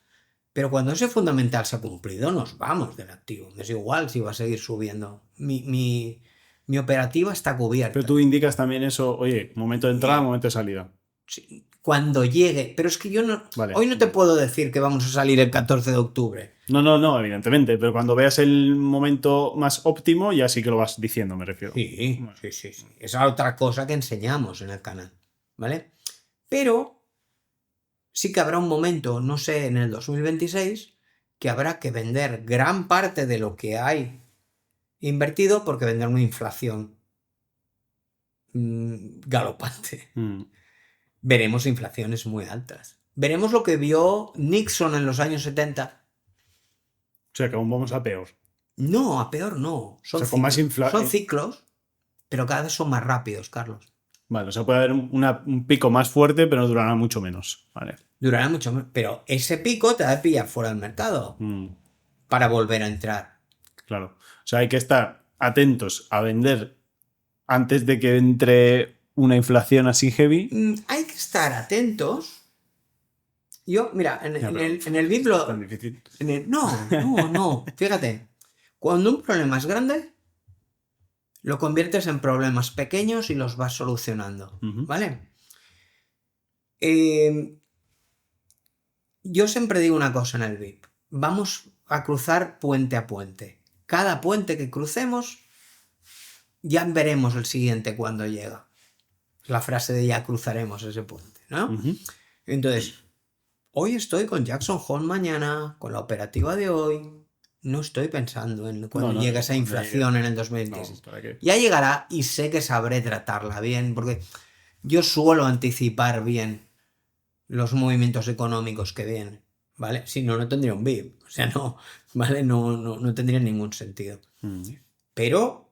pero cuando ese fundamental se ha cumplido, nos vamos del activo. Me es igual si va a seguir subiendo. Mi operativa está cubierta. Pero tú indicas también eso, oye, momento de entrada, momento de salida. Sí, cuando llegue. Pero es que yo no. Vale. Hoy no te puedo decir que vamos a salir el 14 de octubre. No, evidentemente, pero cuando veas el momento más óptimo, ya sí que lo vas diciendo, me refiero. Sí. Esa es otra cosa que enseñamos en el canal, ¿vale? Pero sí que habrá un momento, no sé, en el 2026, que habrá que vender gran parte de lo que hay invertido porque vendrá una inflación galopante. Veremos inflaciones muy altas. Veremos lo que vio Nixon en los años 70. O sea, que aún vamos a peor. No, a peor no. Son, O sea, con más son ciclos, pero cada vez son más rápidos, Carlos. Vale, o sea, puede haber un pico más fuerte, pero durará mucho menos. Vale. Durará mucho menos. Pero ese pico te va a pillar fuera del mercado para volver a entrar. Claro. O sea, hay que estar atentos a vender antes de que entre una inflación así heavy. Hay que estar atentos. Yo, mira, en el Biblo. Es tan difícil. No. Fíjate. Cuando un problema es grande, lo conviertes en problemas pequeños y los vas solucionando. ¿Vale? Yo siempre digo una cosa en el VIP. Vamos a cruzar puente a puente. Cada puente que crucemos, ya veremos el siguiente cuando llega. La frase de ya cruzaremos ese puente, ¿no? Entonces, hoy estoy con Jackson Hole mañana, con la operativa de hoy. No estoy pensando en cuando llegue esa inflación en el 2010. Ya llegará y sé que sabré tratarla bien, porque yo suelo anticipar bien los movimientos económicos que vienen, ¿vale? Si no, no tendría un VIP. O sea, no, ¿vale? No tendría ningún sentido. Pero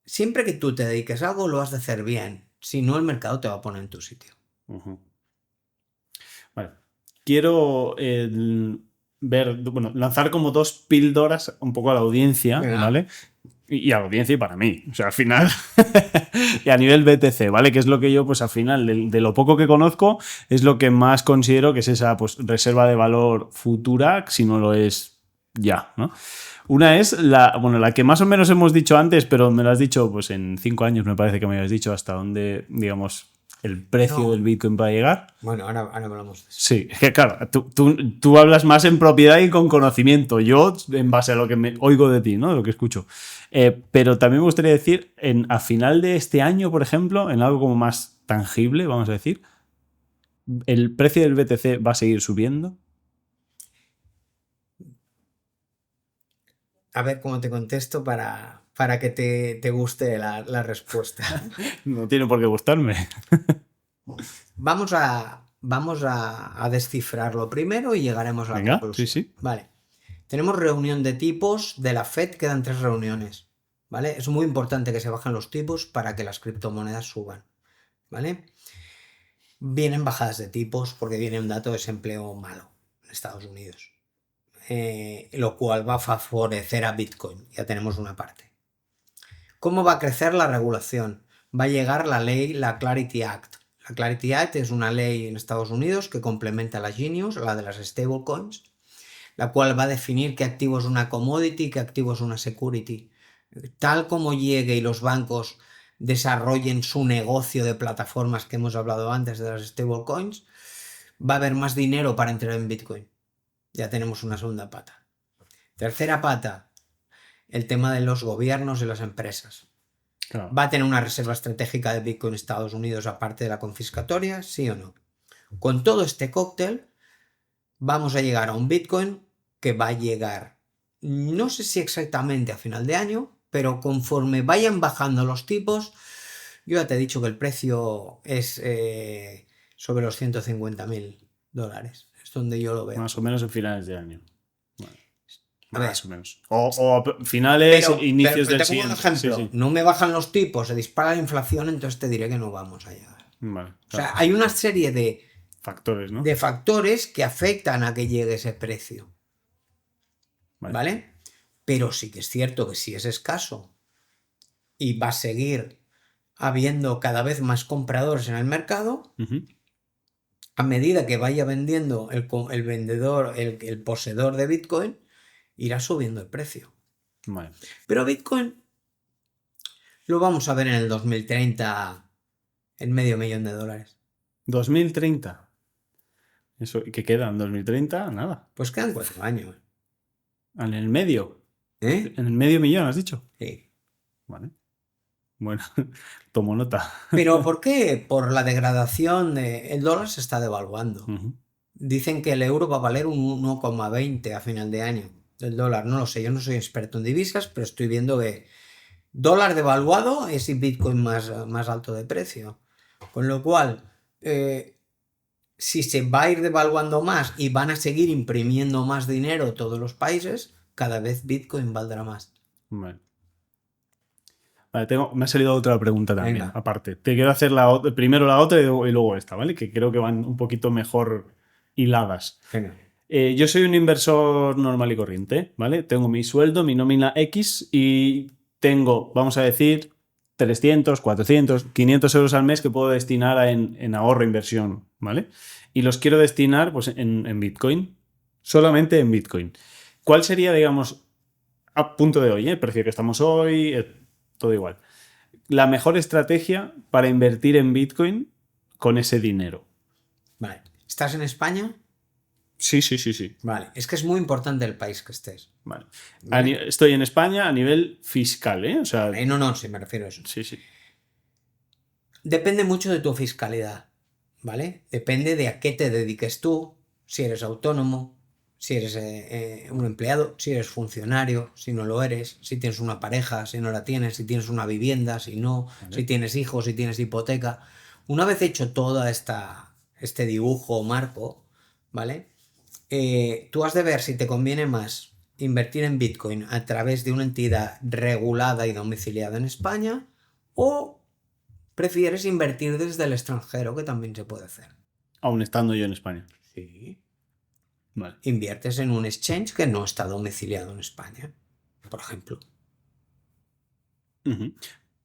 siempre que tú te dediques a algo, lo has de hacer bien. Si no, el mercado te va a poner en tu sitio. Vale. Quiero lanzar como dos píldoras un poco a la audiencia, ¿vale? Y a la audiencia y para mí. O sea, al final. Y a nivel BTC, ¿vale? Que es lo que yo, pues al final, de lo poco que conozco, es lo que más considero que es esa pues, reserva de valor futura, si no lo es ya, ¿no? Una es la que más o menos hemos dicho antes, pero me lo has dicho pues en 5 años, me parece que me habías dicho hasta dónde, digamos, el precio del Bitcoin va a llegar. Bueno, ahora hablamos de eso. Sí, es que claro, tú hablas más en propiedad y con conocimiento. Yo, en base a lo que me oigo de ti, ¿no? De lo que escucho. Pero también me gustaría decir, a final de este año, por ejemplo, en algo como más tangible, vamos a decir, ¿el precio del BTC va a seguir subiendo? A ver cómo te contesto para que te guste la respuesta. No tiene por qué gustarme. Vamos a descifrarlo primero y llegaremos a la conclusión. Sí. Vale. Tenemos reunión de tipos de la Fed, quedan 3 reuniones. ¿Vale? Es muy importante que se bajen los tipos para que las criptomonedas suban. ¿Vale? Vienen bajadas de tipos porque viene un dato de desempleo malo en Estados Unidos. Lo cual va a favorecer a Bitcoin. Ya tenemos una parte. ¿Cómo va a crecer la regulación? Va a llegar la ley, la Clarity Act. La Clarity Act es una ley en Estados Unidos que complementa la Genius, la de las stablecoins, la cual va a definir qué activo es una commodity y qué activo es una security. Tal como llegue y los bancos desarrollen su negocio de plataformas que hemos hablado antes de las stablecoins, va a haber más dinero para entrar en Bitcoin. Ya tenemos una segunda pata. Tercera pata, el tema de los gobiernos y las empresas. Claro. ¿Va a tener una reserva estratégica de Bitcoin Estados Unidos aparte de la confiscatoria? ¿Sí o no? Con todo este cóctel vamos a llegar a un Bitcoin que va a llegar, no sé si exactamente a final de año, pero conforme vayan bajando los tipos, yo ya te he dicho que el precio es sobre los $150.000. Es donde yo lo veo. Más o menos en finales de año. Bueno, más o menos. O finales, inicios del siguiente. Por ejemplo, sí. No me bajan los tipos, se dispara la inflación, entonces te diré que no vamos a llegar. Vale, claro. O sea, hay una serie de factores, ¿no? De factores que afectan a que llegue ese precio. ¿Vale? Pero sí que es cierto que si es escaso y va a seguir habiendo cada vez más compradores en el mercado, a medida que vaya vendiendo el vendedor, el poseedor de Bitcoin, irá subiendo el precio. Vale. Pero Bitcoin lo vamos a ver en el 2030 en $500.000. 2030. Eso, ¿y qué queda en 2030? Nada. Pues quedan 4 años. En el medio. ¿Eh? En el medio millón, has dicho. Sí. Vale. Bueno, tomo nota. ¿Pero por qué? Por la degradación el dólar se está devaluando. Ujú. Dicen que el euro va a valer un 1,20 a final de año. El dólar, no lo sé, yo no soy experto en divisas, pero estoy viendo que dólar devaluado es Bitcoin más alto de precio. Con lo cual, si se va a ir devaluando más y van a seguir imprimiendo más dinero todos los países, cada vez Bitcoin valdrá más. Vale. Vale, me ha salido otra pregunta también, Venga. aparte. Te quiero hacer primero la otra y luego esta, ¿vale? Que creo que van un poquito mejor hiladas. Venga. Yo soy un inversor normal y corriente, ¿vale? Tengo mi sueldo, mi nómina X y tengo, vamos a decir, 300, 400, 500 euros al mes que puedo destinar en ahorro, inversión, ¿vale? Y los quiero destinar pues, en Bitcoin, solamente en Bitcoin. ¿Cuál sería, digamos, a punto de hoy, el precio que estamos hoy, todo igual, la mejor estrategia para invertir en Bitcoin con ese dinero? Vale. ¿Estás en España? Sí. Vale. Es que es muy importante el país que estés. Vale. ¿Vale? Estoy en España a nivel fiscal, ¿eh? O sea, No, sí, me refiero a eso. sí. Depende mucho de tu fiscalidad, ¿vale? Depende de a qué te dediques tú, si eres autónomo, si eres un empleado, si eres funcionario, si no lo eres, si tienes una pareja, si no la tienes, si tienes una vivienda, si no, Vale. si tienes hijos, si tienes hipoteca. Una vez hecho todo este dibujo o marco, ¿vale? Tú has de ver si te conviene más invertir en Bitcoin a través de una entidad regulada y domiciliada en España o prefieres invertir desde el extranjero, que también se puede hacer. Aún estando yo en España. Sí. Vale. Inviertes en un exchange que no está domiciliado en España, por ejemplo. Uh-huh.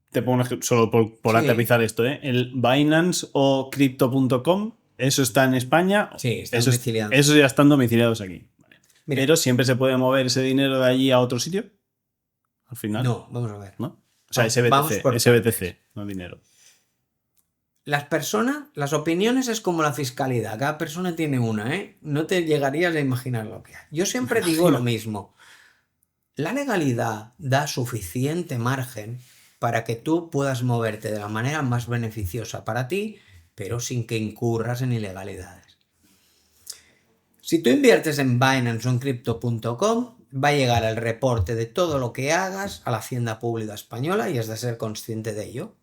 Te pongo un ejemplo, solo por Sí. aterrizar esto, ¿eh? El Binance o Crypto.com, ¿eso está en España? Sí, está Eso domiciliado. Esos ya están domiciliados aquí. Vale. Mira. Pero siempre se puede mover ese dinero de allí a otro sitio. Al final. No, vamos a ver. ¿No? O sea, Vamos por SBTC, no dinero. Las personas, las opiniones es como la fiscalidad. Cada persona tiene una, ¿eh? No te llegarías a imaginar lo que hay. Yo siempre digo lo mismo. La legalidad da suficiente margen para que tú puedas moverte de la manera más beneficiosa para ti, pero sin que incurras en ilegalidades. Si tú inviertes en Binance o en Crypto.com, va a llegar el reporte de todo lo que hagas a la Hacienda Pública Española y has de ser consciente de ello.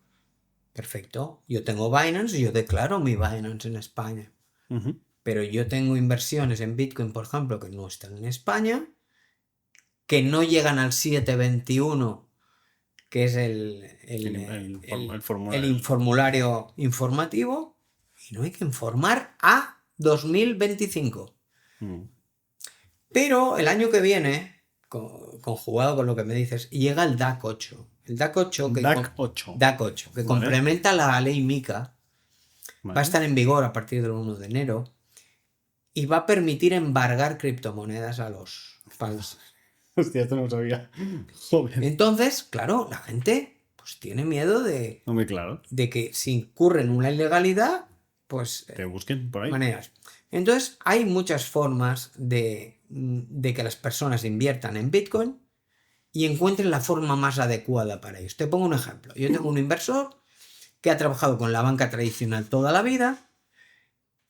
Perfecto. Yo tengo Binance y yo declaro mi Binance en España. Uh-huh. Pero yo tengo inversiones en Bitcoin, por ejemplo, que no están en España, que no llegan al 721, que es el formulario informativo, y no hay que informar a 2025. Uh-huh. Pero el año que viene, conjugado con lo que me dices, llega el DAC 8. El DAC 8 que complementa la ley MiCA, va a estar en vigor a partir del 1 de enero y va a permitir embargar criptomonedas a los fans. Hostia, esto no lo sabía. Joder. Entonces, claro, la gente pues tiene miedo de que si incurre en una ilegalidad, pues te busquen por ahí. Maneras. Entonces, hay muchas formas de que las personas inviertan en Bitcoin y encuentren la forma más adecuada para ellos. Te pongo un ejemplo. Yo tengo un inversor que ha trabajado con la banca tradicional toda la vida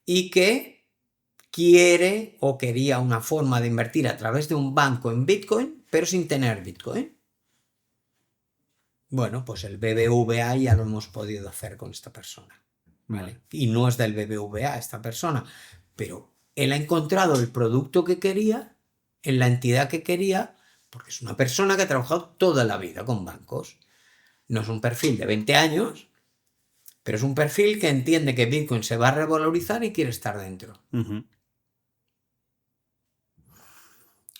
y que quiere o quería una forma de invertir a través de un banco en Bitcoin, pero sin tener Bitcoin. Bueno, pues el BBVA ya lo hemos podido hacer con esta persona. ¿Vale? Y no es del BBVA esta persona, pero él ha encontrado el producto que quería en la entidad que quería, porque es una persona que ha trabajado toda la vida con bancos. No es un perfil de 20 años, pero es un perfil que entiende que Bitcoin se va a revalorizar y quiere estar dentro. Uh-huh.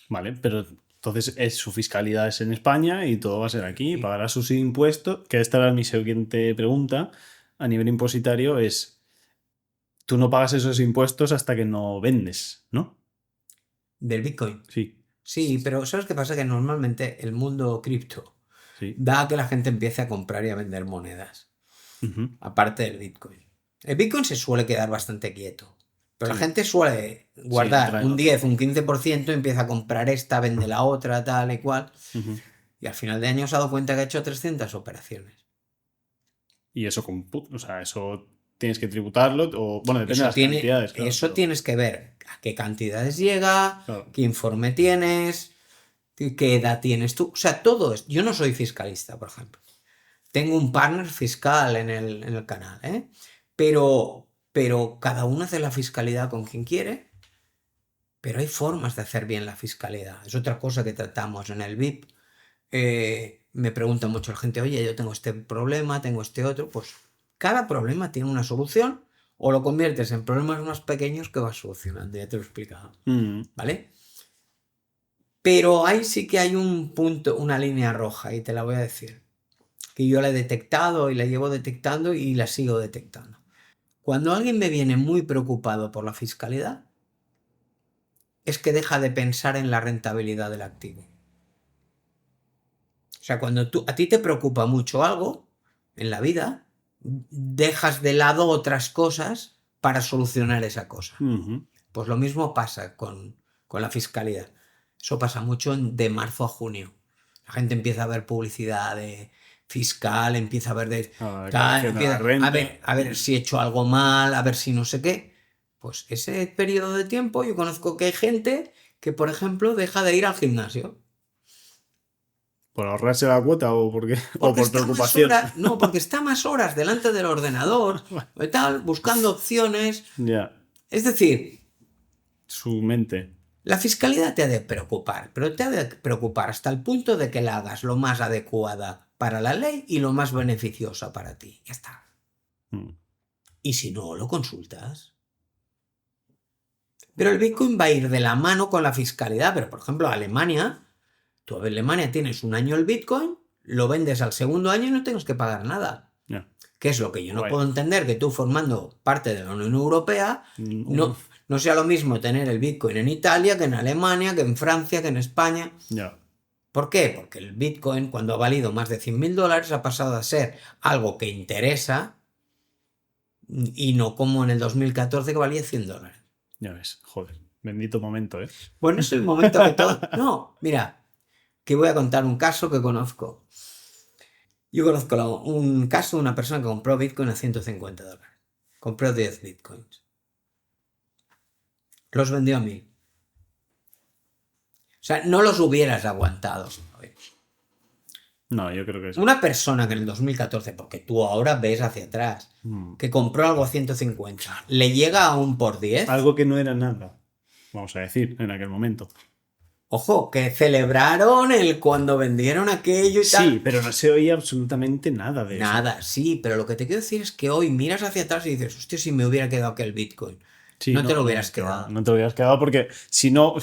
Vale, pero entonces su fiscalidad es en España y todo va a ser aquí, pagará sus impuestos, que esta era mi siguiente pregunta a nivel impositario, es tú no pagas esos impuestos hasta que no vendes, ¿no? ¿Del Bitcoin? Sí. Sí, pero ¿sabes qué pasa? Que normalmente el mundo cripto da a que la gente empiece a comprar y a vender monedas, aparte del Bitcoin. El Bitcoin se suele quedar bastante quieto. Pero Sí. la gente suele guardar trae un otro. 10, un 15%, empieza a comprar esta, vende la otra, tal y cual. Ujú. Y al final de año se ha dado cuenta que ha hecho 300 operaciones. Y eso, o sea, eso tienes que tributarlo, o bueno, depende de las cantidades, claro. Eso pero- tienes que ver a qué cantidades llega, Claro. qué informe tienes, qué edad tienes tú. O sea, todo esto. Yo no soy fiscalista, por ejemplo. Tengo un partner fiscal en el canal, ¿eh? Pero cada uno hace la fiscalidad con quien quiere. Pero hay formas de hacer bien la fiscalidad. Es otra cosa que tratamos en el VIP. Me pregunta mucho la gente, oye, yo tengo este problema, tengo este otro. Pues cada problema tiene una solución o lo conviertes en problemas más pequeños que vas solucionando. Ya te lo he explicado. Mm. ¿Vale? Pero ahí sí que hay un punto, una línea roja, y te la voy a decir. Que yo la he detectado y la llevo detectando y la sigo detectando. Cuando alguien me viene muy preocupado por la fiscalidad, es que deja de pensar en la rentabilidad del activo. O sea, cuando a ti te preocupa mucho algo en la vida, dejas de lado otras cosas para solucionar esa cosa. Ujú. Pues lo mismo pasa con la fiscalidad. Eso pasa mucho de marzo a junio. La gente empieza a ver publicidad de fiscal, empieza a ver de La tal, declaración de la empieza renta. a ver si he hecho algo mal, a ver si no sé qué. Pues ese periodo de tiempo yo conozco que hay gente que, por ejemplo, deja de ir al gimnasio. ¿Por ahorrarse la cuota o por qué? O Porque por está más preocupación. horas, no, porque está más horas delante del ordenador y tal, buscando opciones. Ya, Es decir, su mente. la fiscalidad te ha de preocupar, pero te ha de preocupar hasta el punto de que la hagas lo más adecuada para la ley y lo más beneficiosa para ti. Ya está. Mm. Y si no, lo consultas. Pero el Bitcoin va a ir de la mano con la fiscalidad. Pero, por ejemplo, Alemania, tú en Alemania tienes un año el Bitcoin, lo vendes al segundo año y no tienes que pagar nada. Ya. Que es lo que yo no Guay. puedo entender, que tú formando parte de la Unión Europea no sea lo mismo tener el Bitcoin en Italia que en Alemania, que en Francia, que en España. Ya. ¿Por qué? Porque el Bitcoin, cuando ha valido más de $100.000, ha pasado a ser algo que interesa y no como en el 2014 que valía $100. Ya ves, joder. Bendito momento, ¿eh? Bueno, es el momento que todo... No, mira, que voy a contar un caso que conozco. Yo conozco un caso de una persona que compró Bitcoin a $150. Compró 10 Bitcoins. Los vendió a 1.000. O sea, no los hubieras aguantado. No, yo creo que sí. Una persona que en el 2014, porque tú ahora ves hacia atrás, que compró algo a 150, le llega a un por 10. Algo que no era nada, vamos a decir, en aquel momento. Ojo, que celebraron cuando vendieron aquello y tal. Sí, pero no se oía absolutamente nada de eso. Nada, sí, pero lo que te quiero decir es que hoy miras hacia atrás y dices, hostia, si me hubiera quedado aquel Bitcoin. Sí, no te lo hubieras quedado. No te lo hubieras quedado porque si no,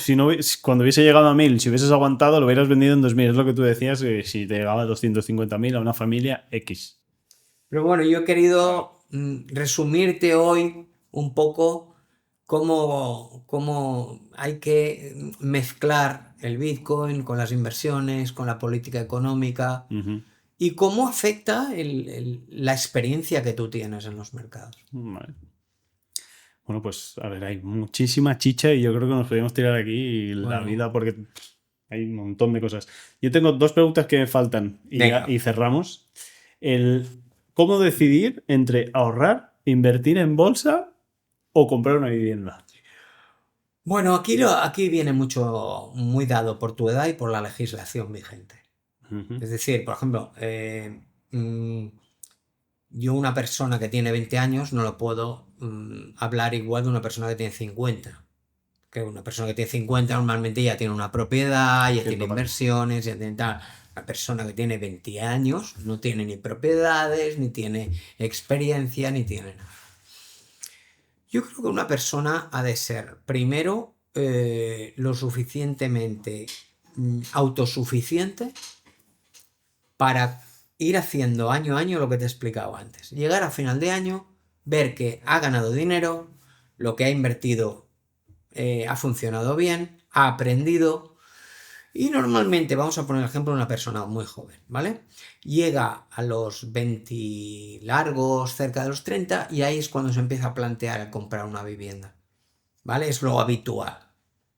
cuando hubiese llegado a 1.000, si hubieses aguantado, lo hubieras vendido en 2.000. Es lo que tú decías, si te llegaba a 250.000 a una familia X. Pero bueno, yo he querido resumirte hoy un poco cómo hay que mezclar el Bitcoin con las inversiones, con la política económica Ujú. y cómo afecta la experiencia que tú tienes en los mercados. Vale. Bueno, pues a ver, hay muchísima chicha y yo creo que nos podríamos tirar aquí la Bueno. vida porque hay un montón de cosas. Yo tengo dos preguntas que me faltan Venga. y cerramos. ¿Cómo decidir entre ahorrar, invertir en bolsa o comprar una vivienda? Bueno, aquí viene muy dado por tu edad y por la legislación vigente. Ujú. Es decir, por ejemplo, yo una persona que tiene 20 años no lo puedo hablar igual de una persona que tiene 50. Que una persona que tiene 50 normalmente ya tiene una propiedad, ya tiene Cierto, inversiones, ya tiene tal. La persona que tiene 20 años no tiene ni propiedades, ni tiene experiencia, ni tiene nada. Yo creo que una persona ha de ser, primero, lo suficientemente autosuficiente para ir haciendo año a año lo que te he explicado antes. Llegar a final de año, ver que ha ganado dinero, lo que ha invertido ha funcionado bien, ha aprendido Y normalmente, vamos a poner el ejemplo de una persona muy joven, ¿vale? Llega a los 20 largos, cerca de los 30, y ahí es cuando se empieza a plantear el comprar una vivienda, ¿vale? Es lo habitual,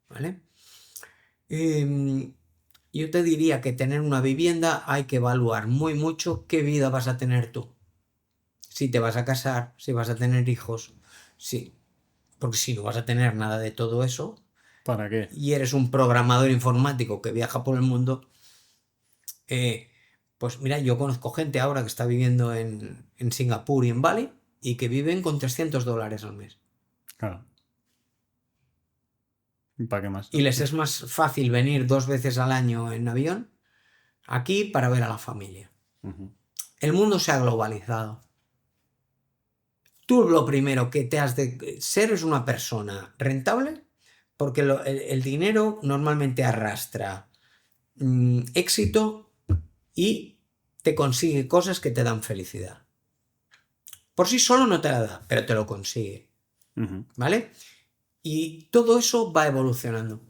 ¿vale? Yo te diría que tener una vivienda hay que evaluar muy mucho qué vida vas a tener tú. Si te vas a casar, si vas a tener hijos, sí. Porque si no vas a tener nada de todo eso ¿Para qué? y eres un programador informático que viaja por el mundo, pues mira, yo conozco gente ahora que está viviendo en Singapur y en Bali y que viven con $300 al mes. Claro. ¿Para qué más? Y les es más fácil venir 2 veces al año en avión aquí para ver a la familia. Ujú. El mundo se ha globalizado. Tú lo primero que te has de ser es una persona rentable, porque el dinero normalmente arrastra éxito y te consigue cosas que te dan felicidad. Por sí solo no te la da, pero te lo consigue, Ujú. ¿vale? Y todo eso va evolucionando.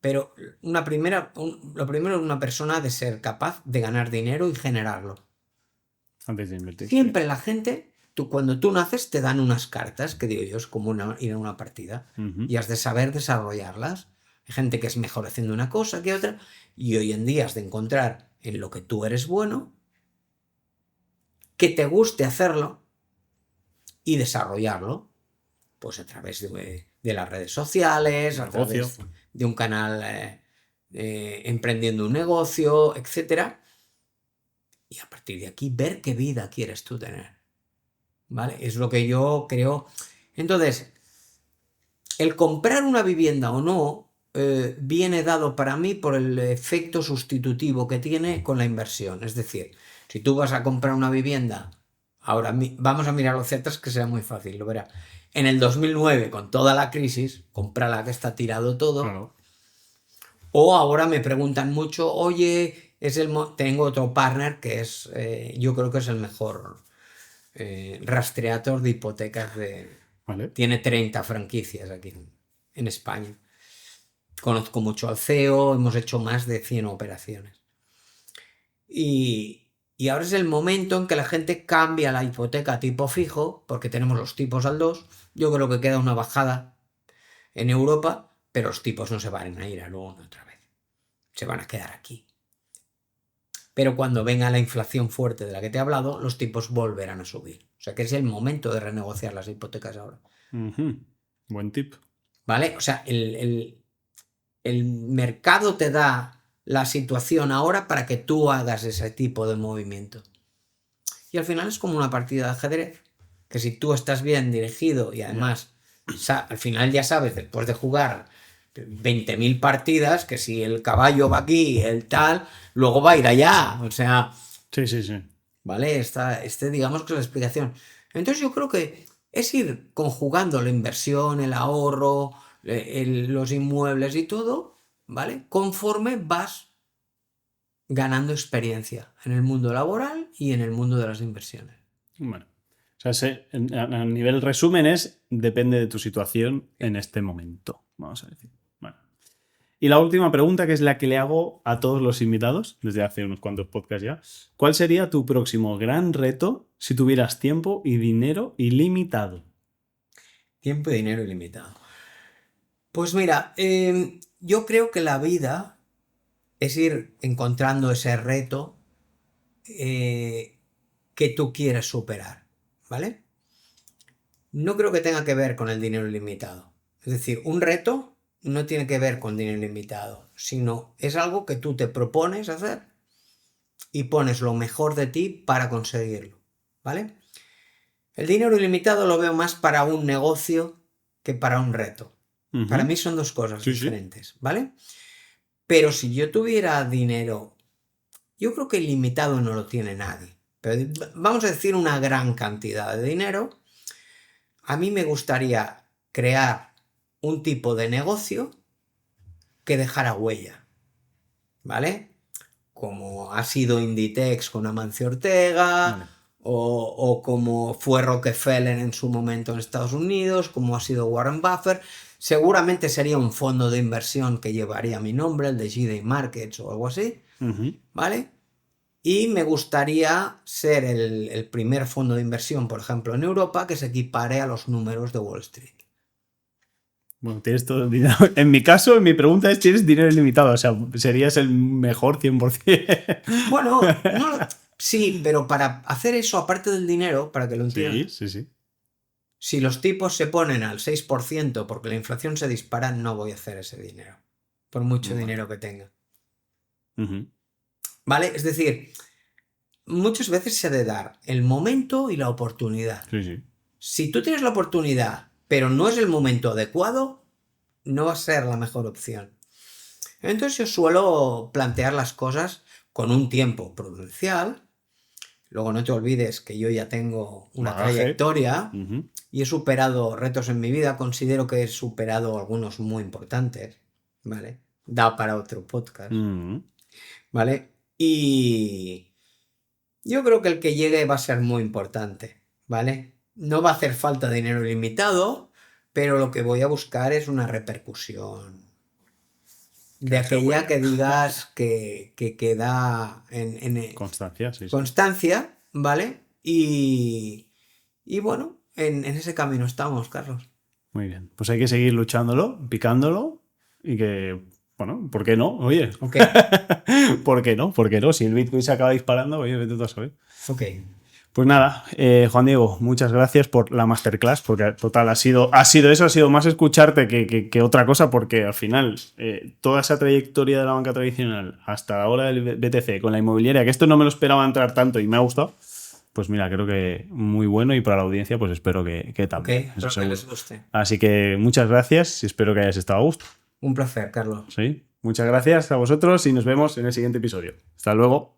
Pero lo primero es una persona de ser capaz de ganar dinero y generarlo. Antes de invertir. Siempre la gente, cuando tú naces, te dan unas cartas, que digo yo, es como ir a una partida, Ujú. y has de saber desarrollarlas. Hay gente que es mejor haciendo una cosa que otra, y hoy en día has de encontrar en lo que tú eres bueno, que te guste hacerlo y desarrollarlo, pues a través de las redes sociales, a Negocio. través de un canal emprendiendo un negocio, etcétera. Y a partir de aquí ver qué vida quieres tú tener. ¿Vale? Es lo que yo creo. Entonces, el comprar una vivienda o no viene dado para mí por el efecto sustitutivo que tiene con la inversión. Es decir, si tú vas a comprar una vivienda, ahora vamos a mirar los ciertas que sea muy fácil, lo verás. En el 2009, con toda la crisis, cómprala que está tirado todo. Claro. O ahora me preguntan mucho, oye, tengo otro partner que es, yo creo que es el mejor rastreador de hipotecas Vale. Tiene 30 franquicias aquí en España. Conozco mucho al CEO, hemos hecho más de 100 operaciones. Y ahora es el momento en que la gente cambia la hipoteca a tipo fijo, porque tenemos los tipos al 2. Yo creo que queda una bajada en Europa, pero los tipos no se van a ir al 1 otra vez. Se van a quedar aquí. Pero cuando venga la inflación fuerte de la que te he hablado, los tipos volverán a subir. O sea que es el momento de renegociar las hipotecas ahora. Ujú. Buen tip. ¿Vale? O sea, el mercado te da la situación ahora para que tú hagas ese tipo de movimiento. Y al final es como una partida de ajedrez, que si tú estás bien dirigido y además al final ya sabes, después de jugar 20.000 partidas, que si el caballo va aquí, el tal, luego va a ir allá. O sea, Sí, sí, sí. ¿vale? Digamos que es la explicación. Entonces yo creo que es ir conjugando la inversión, el ahorro, los inmuebles y todo, ¿vale? Conforme vas ganando experiencia en el mundo laboral y en el mundo de las inversiones. Bueno. O sea, a nivel resumen es depende de tu situación en este momento, vamos a decir. Bueno. Y la última pregunta, que es la que le hago a todos los invitados desde hace unos cuantos podcasts ya. ¿Cuál sería tu próximo gran reto si tuvieras tiempo y dinero ilimitado? Tiempo y dinero ilimitado. Pues mira, yo creo que la vida es ir encontrando ese reto que tú quieres superar, ¿vale? No creo que tenga que ver con el dinero ilimitado. Es decir, un reto no tiene que ver con dinero ilimitado, sino es algo que tú te propones hacer y pones lo mejor de ti para conseguirlo, ¿vale? El dinero ilimitado lo veo más para un negocio que para un reto. Ujú. Para mí son dos cosas Sí, diferentes, ¿vale? Pero si yo tuviera dinero, yo creo que ilimitado no lo tiene nadie. Pero vamos a decir una gran cantidad de dinero. A mí me gustaría crear un tipo de negocio que dejara huella, ¿vale? Como ha sido Inditex con Amancio Ortega, Vale. o como fue Rockefeller en su momento en Estados Unidos, como ha sido Warren Buffett. O Seguramente sería un fondo de inversión que llevaría mi nombre, el de GD Markets o algo así, ¿vale? Y me gustaría ser el primer fondo de inversión, por ejemplo, en Europa, que se equipare a los números de Wall Street. Bueno, tienes todo el dinero. En mi caso, mi pregunta es, ¿tienes dinero ilimitado? O sea, serías el mejor 100%. Bueno, no, sí, pero para hacer eso, aparte del dinero, para que lo entiendas, Sí. si los tipos se ponen al 6% porque la inflación se dispara, no voy a hacer ese dinero, por mucho dinero que tenga. ¿Vale? Es decir, muchas veces se ha de dar el momento y la oportunidad. Sí. Si tú tienes la oportunidad, pero no es el momento adecuado, no va a ser la mejor opción. Entonces yo suelo plantear las cosas con un tiempo prudencial. Luego no te olvides que yo ya tengo una trayectoria y he superado retos en mi vida. Considero que he superado algunos muy importantes, ¿vale? Da para otro podcast, ¿vale? Y yo creo que el que llegue va a ser muy importante, ¿vale? No va a hacer falta dinero ilimitado, pero lo que voy a buscar es una repercusión de aquella que digas que da en Constancia, sí. constancia, ¿vale? Y bueno, en ese camino estamos, Carlos. Muy bien. Pues hay que seguir luchándolo, picándolo y que, bueno, ¿por qué no? Oye, Ok. ¿por qué no? ¿Por qué no? Si el Bitcoin se acaba disparando, oye, vete tú a saber. Ok. Pues nada, Juan Diego, muchas gracias por la masterclass, porque total ha sido eso, ha sido más escucharte que otra cosa, porque al final toda esa trayectoria de la banca tradicional hasta la hora del BTC con la inmobiliaria, que esto no me lo esperaba entrar tanto y me ha gustado, pues mira, creo que muy bueno y para la audiencia pues espero que también. Ok, espero que les guste. Así que muchas gracias y espero que hayas estado a gusto. Un placer, Carlos. Sí, muchas gracias a vosotros y nos vemos en el siguiente episodio. Hasta luego.